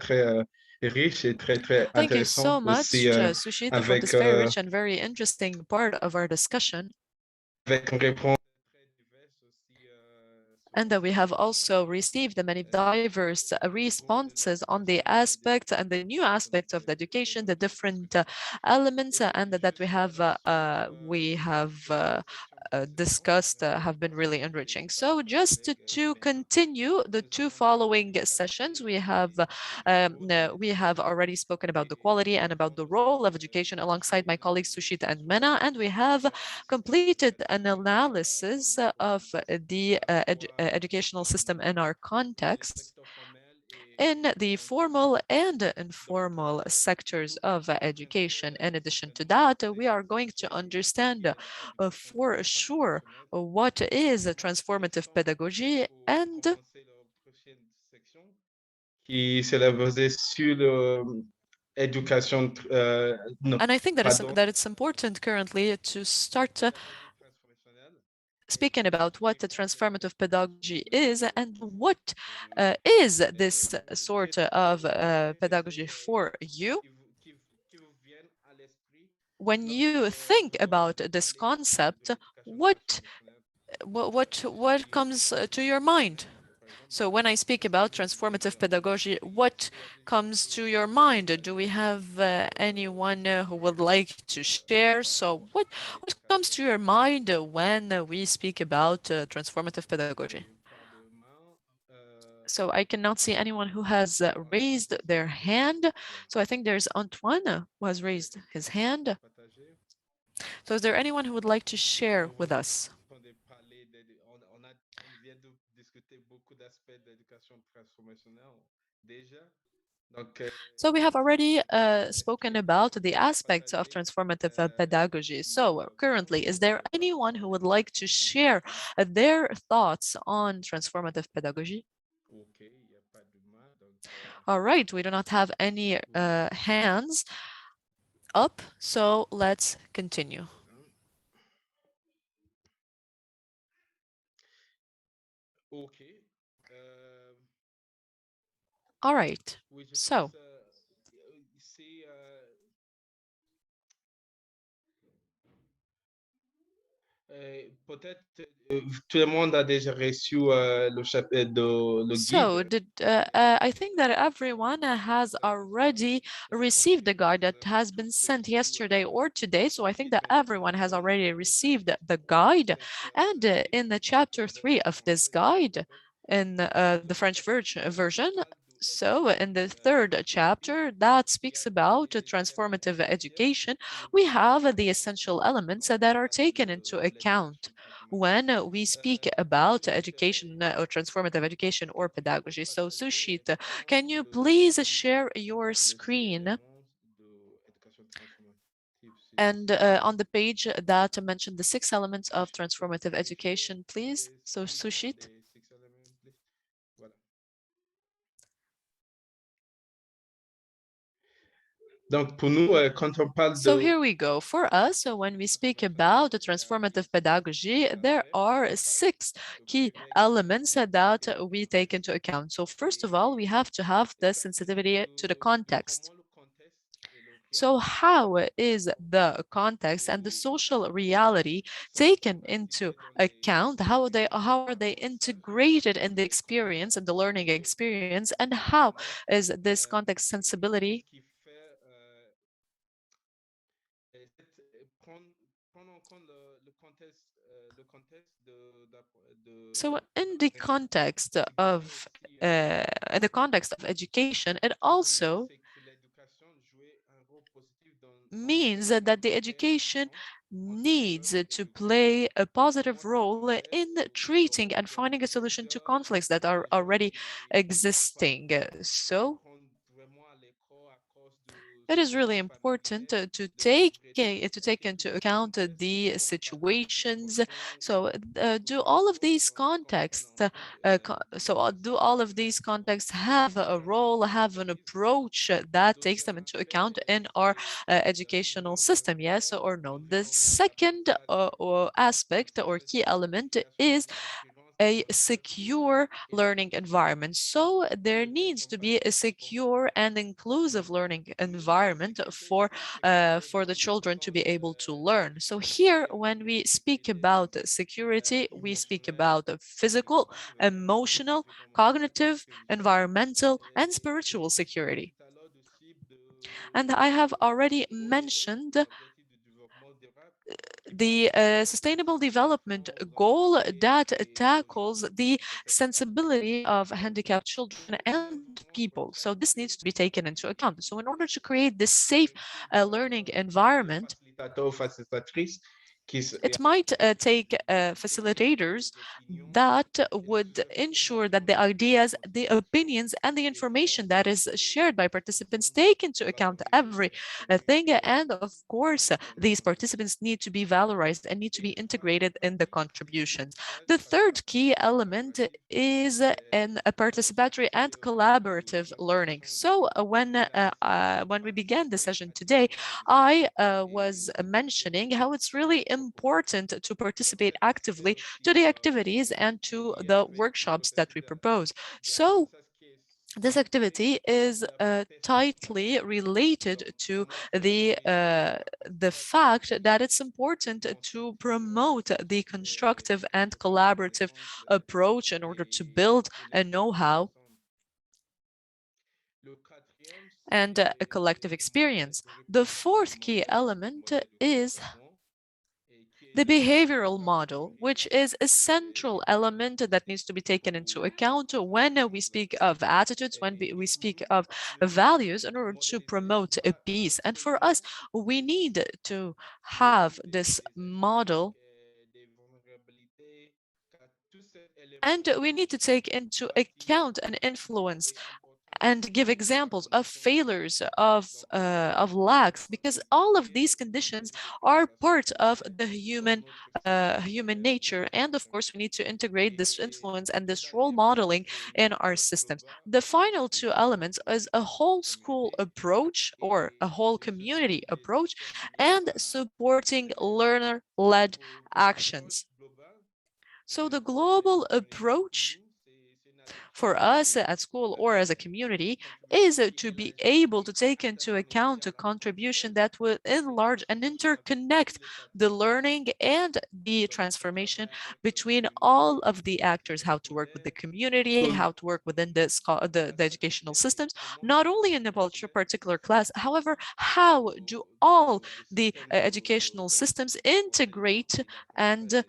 riche et très Thank you so intéressante much, aussi Sushit, for avec this very rich and very interesting part of our discussion. avec une réponse. And that we have also received the many diverse responses on the aspects and the new aspects of the education, the different elements, and that we have discussed have been really enriching. So just to continue the two following sessions, we have already spoken about the quality and about the role of education alongside my colleagues Sushit and Mena, and we have completed an analysis of the educational system in our context in the formal and informal sectors of education. In addition to that, we are going to understand for sure what is transformative pedagogy and Qui s'est basé sur l'éducation. And I think that it's important currently to start speaking about what the transformative pedagogy is and what is this sort of pedagogy for you. When you think about this concept, what comes to your mind? So when I speak about transformative pedagogy, what comes to your mind? Do we have anyone who would like to share? So what comes to your mind when we speak about transformative pedagogy? So I cannot see anyone who has raised their hand. So I think there's Antoine who has raised his hand. So is there anyone who would like to share with us? So we have already spoken about the aspects of transformative pedagogy. So currently, is there anyone who would like to share their thoughts on transformative pedagogy? All right, we do not have any hands up, so let's continue. All right, so peut-être tout le monde a déjà reçu le guide. I think that everyone has already received the guide that has been sent yesterday or today. So I think that everyone has already received the guide. And in the chapter 3 of this guide, in the French version. So in the third chapter that speaks about transformative education, we have the essential elements that are taken into account when we speak about education or transformative education or pedagogy. So Sushit, can you please share your screen? And on the page that mentioned the 6 elements of transformative education, please. So Sushit. Donc, pour nous, quand on parle So de... here we go. For us, so when we speak about the transformative pedagogy, there are 6 key elements that we take into account. So first of all, we have to have the sensitivity to the context. So how is the context and the social reality taken into account? How are they integrated in the experience and the learning experience? And how is this context sensibility so in the context of education, it also means that the education needs to play a positive role in treating and finding a solution to conflicts that are already existing. So it is really important to take into account the situations. So do all of these contexts do all of these contexts have a role, have an approach that takes them into account in our educational system, yes or no? The second or aspect or key element is a secure learning environment. So there needs to be a secure and inclusive learning environment for the children to be able to learn. So here, when we speak about security, we speak about physical, emotional, cognitive, environmental, and spiritual security. And I have already mentioned the Sustainable Development Goal that tackles the sensibility of handicapped children and people. So this needs to be taken into account. So in order to create this safe learning environment, it might take facilitators that would ensure that the ideas, the opinions, and the information that is shared by participants take into account everything. And of course, these participants need to be valorized and need to be integrated in the contributions. The third key element is in a participatory and collaborative learning. So when we began the session today, I was mentioning how it's really important to participate actively to the activities and to the workshops that we propose. So this activity is tightly related to the fact that it's important to promote the constructive and collaborative approach in order to build a know-how and a collective experience. The fourth key element is the behavioral model, which is a central element that needs to be taken into account when we speak of attitudes, when we speak of values in order to promote a peace. And for us, we need to have this model and we need to take into account and influence and give examples of failures, of lacks, because all of these conditions are part of the human nature. And of course, we need to integrate this influence and this role modeling in our systems. The final 2 elements is a whole school approach or a whole community approach and supporting learner-led actions. So the global approach for us at school or as a community is to be able to take into account a contribution that will enlarge and interconnect the learning and the transformation between all of the actors, how to work with the community, how to work within the educational systems, not only in the particular class, however, how do all the educational systems integrate and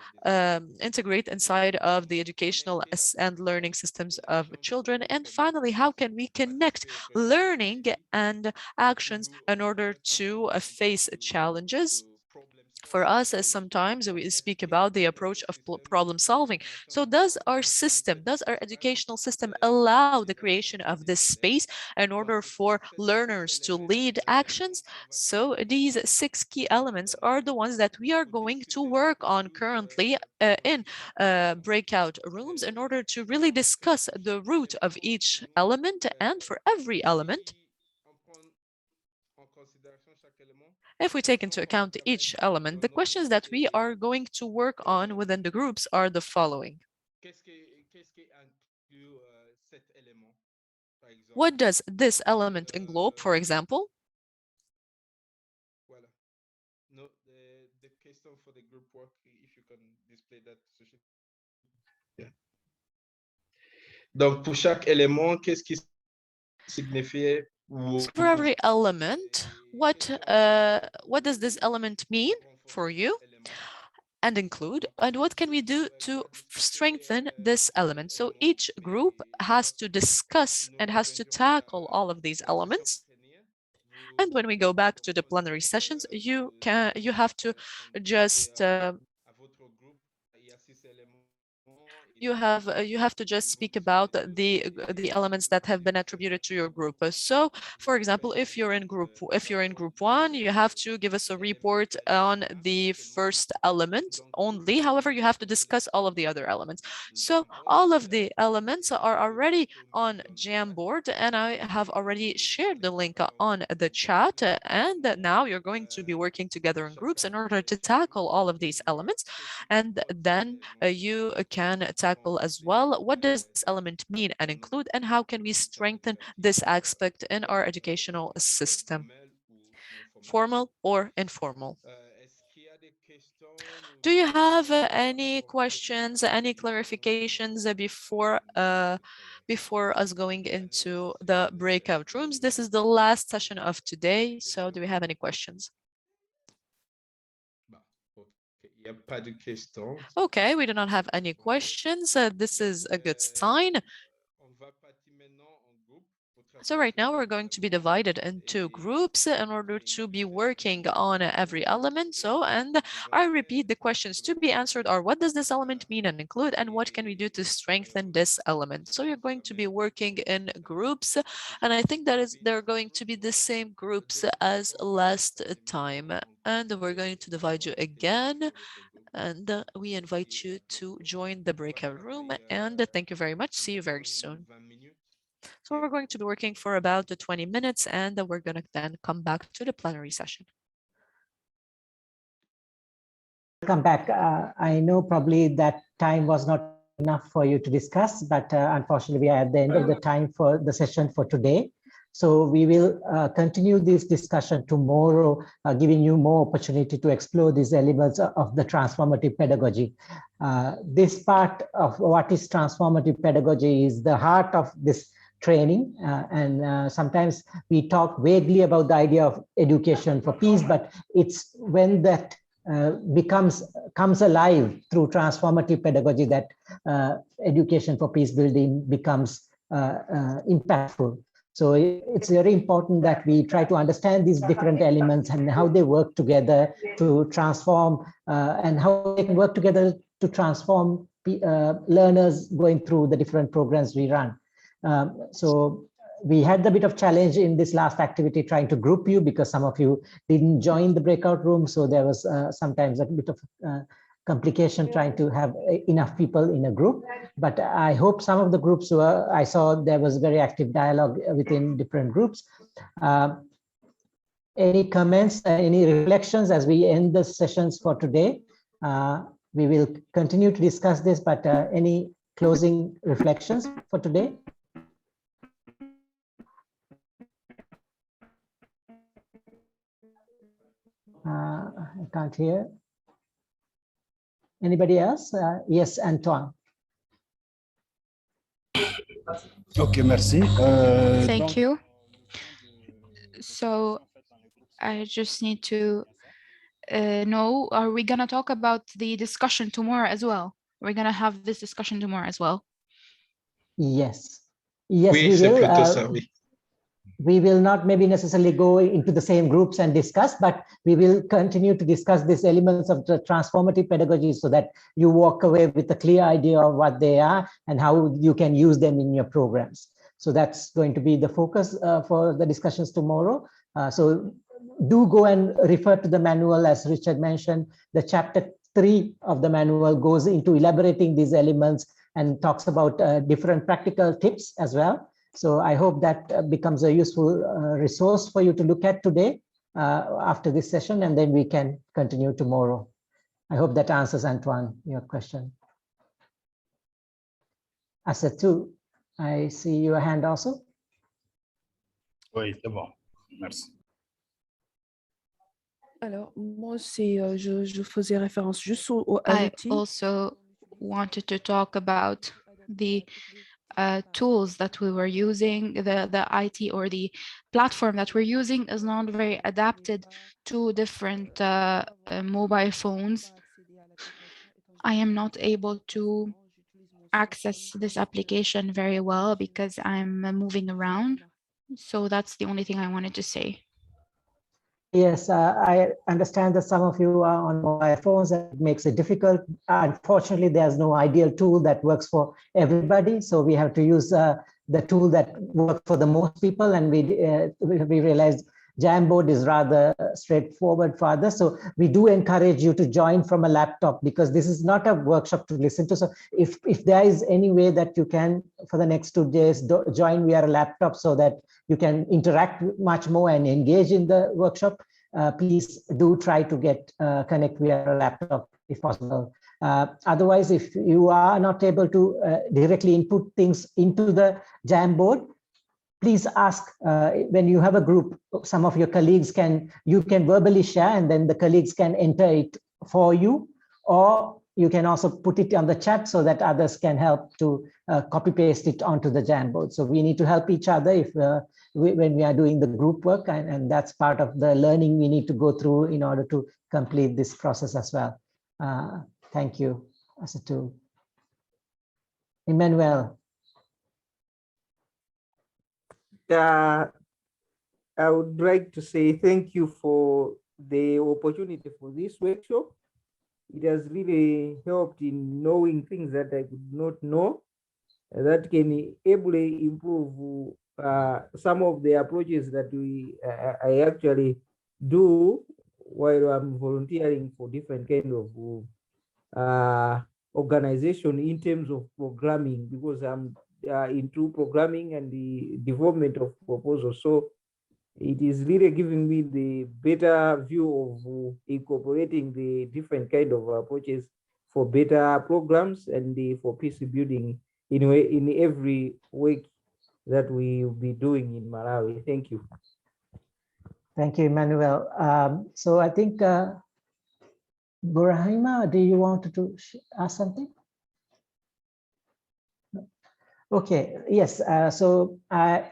integrate inside of the educational and learning systems of children. And finally, how can we connect learning and actions in order to face challenges? For us, sometimes we speak about the approach of problem solving. So does our system, does our educational system allow the creation of this space in order for learners to lead actions? So these 6 key elements are the ones that we are going to work on currently in breakout rooms in order to really discuss the root of each element. And for every element, if we take into account each element, the questions that we are going to work on within the groups are the following. What does this element englobe, for example? No, the question for the group work, if you can display that. Yeah. Donc, pour chaque élément, qu'est-ce qui signifie? So for every element, what does this element mean for you and include, and what can we do to strengthen this element? So each group has to discuss and has to tackle all of these elements. And when we go back to the plenary sessions, you have to just you have to just speak about the elements that have been attributed to your group. So, for example, if you're in group 1, you have to give us a report on the first element only. However, you have to discuss all of the other elements. So all of the elements are already on Jamboard, and I have already shared the link on the chat. And now you're going to be working together in groups in order to tackle all of these elements, and then you can tackle as well what does this element mean and include, and how can we strengthen this aspect in our educational system, formal or informal. Do you have any questions, any clarifications before us going into the breakout rooms? This is the last session of today, so do we have any questions? Okay, we do not have any questions. This is a good sign. So right now we're going to be divided into groups in order to be working on every element. So, and I repeat, the questions to be answered are: what does this element mean and include, and what can we do to strengthen this element? So you're going to be working in groups, and I think they're going to be the same groups as last time. And we're going to divide you again, and we invite you to join the breakout room. And thank you very much. See you very soon. So we're going to be working for about 20 minutes, and we're going to then come back to the plenary session. Come back. I know probably that time was not enough for you to discuss, but unfortunately we are at the end of the time for the session for today. So we will continue this discussion tomorrow, giving you more opportunity to explore these elements of the transformative pedagogy. This part of what is transformative pedagogy is the heart of this training, and sometimes we talk vaguely about the idea of education for peace, but it's when that comes alive through transformative pedagogy that education for peace building becomes impactful. So it's very important that we try to understand these different elements and how they work together to transform, and how they can work together to transform learners going through the different programs we run. So we had a bit of challenge in this last activity trying to group you, because some of you didn't join the breakout room. So there was sometimes a bit of complication trying to have enough people in a group. But I hope some of the groups were, I saw there was very active dialogue within different groups. Any comments, any reflections as we end the sessions for today? We will continue to discuss this, but any closing reflections for today? I can't hear. Anybody else? Yes, Antoine. Ok, merci. Thank you. So I just need to know, are we going to talk about the discussion tomorrow as well? We're going to have this discussion tomorrow as well. Yes. Yes, Oui, we c'est will. plutôt ça, oui. We will not maybe necessarily go into the same groups and discuss, but we will continue to discuss these elements of the transformative pedagogy so that you walk away with a clear idea of what they are and how you can use them in your programs. So that's going to be the focus for the discussions tomorrow. So do go and refer to the manual, as Richard mentioned. The chapter 3 of the manual goes into elaborating these elements and talks about different practical tips as well. So I hope that becomes a useful resource for you to look at today after this session, and then we can continue tomorrow. I hope that answers, Antoine, your question. Asetu, I see your hand also. Oui, c'est bon. Merci. Alors, moi, je faisais référence juste au I outil. also wanted to talk about the tools that we were using. The IT or the platform that we're using is not very adapted to different mobile phones. I am not able to access this application very well because I'm moving around. So that's the only thing I wanted to say. Yes, I understand that some of you are on mobile phones. That makes it difficult. Unfortunately, there's no ideal tool that works for everybody. So we have to use the tool that works for the most people. And we realized Jamboard is rather straightforward for others. So we do encourage you to join from a laptop, because this is not a workshop to listen to. So if there is any way that you can, for the next 2 days, join via a laptop so that you can interact much more and engage in the workshop, please do try to connect via a laptop if possible. Otherwise, if you are not able to directly input things into the Jamboard, please ask when you have a group, some of your colleagues you can verbally share, and then the colleagues can enter it for you, or you can also put it on the chat so that others can help to copy paste it onto the Jamboard. So we need to help each other when we are doing the group work, and that's part of the learning we need to go through in order to complete this process as well. Thank you, Asetu. Emmanuel. I would like to say thank you for the opportunity for this workshop. It has really helped in knowing things that I could not know, that can ably improve some of the approaches that I actually do while I'm volunteering for different kind of organization in terms of programming, because I'm into programming and the development of proposals. So it is really giving me the better view of incorporating the different kind of approaches for better programs and for peace building in every week that we will be doing in Malawi. Thank you. Thank you, Emmanuel. So I think, Burahima, do you want to ask something? Okay, yes, so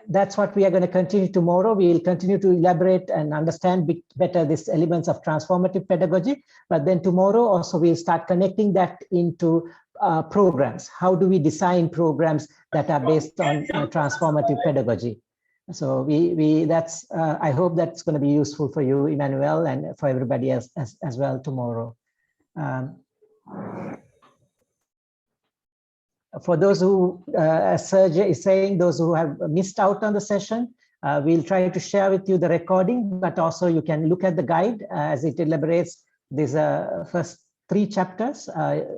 that's what we are going to continue tomorrow. We will continue to elaborate and understand better these elements of transformative pedagogy, but then tomorrow also we'll start connecting that into programs. How do we design programs that are based on transformative pedagogy? So I hope that's going to be useful for you, Emmanuel, and for everybody else as well tomorrow. For those who, as Sergey is saying, those who have missed out on the session, we'll try to share with you the recording, but also you can look at the guide as it elaborates these first 3 chapters.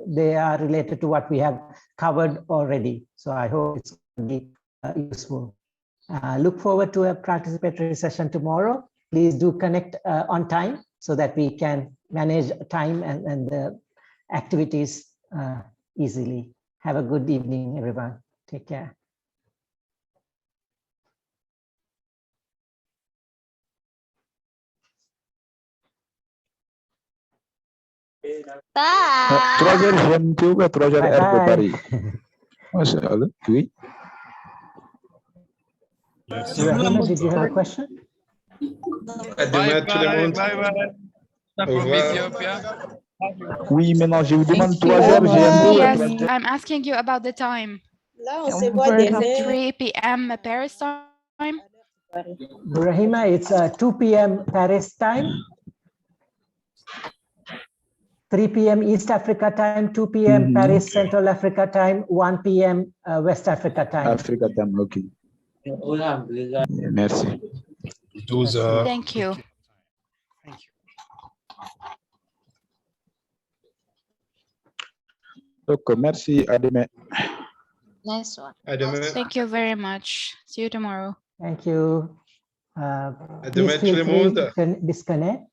They are related to what we have covered already. So I hope it's going to be useful. Look forward to a participatory session tomorrow. Please do connect on time so that we can manage time and the activities easily. Have a good evening, everyone. Take care. Troisième jeune, s'il vous plaît, troisième Bye R de bye. Paris. Machallah. Oui. Rahima, did you have a question? À demain, tout le monde. Au revoir. Oui, maintenant, je vous demande Thank you. troisième GMT. Yes, I'm asking you about the time. Là, on se voit demain. 3 p.m. Paris time. Rahima, it's 2 p.m. Paris time, 3 p.m. East Africa time, 2 p.m. Paris Central Africa time, 1 p.m. West Africa time. Africa time, ok. Merci. 12 heures. Thank you. Donc, merci, à demain. Nice one. À demain. Thank you very much. See you tomorrow. Thank you. À Please demain, tout feel le free monde. to disconnect.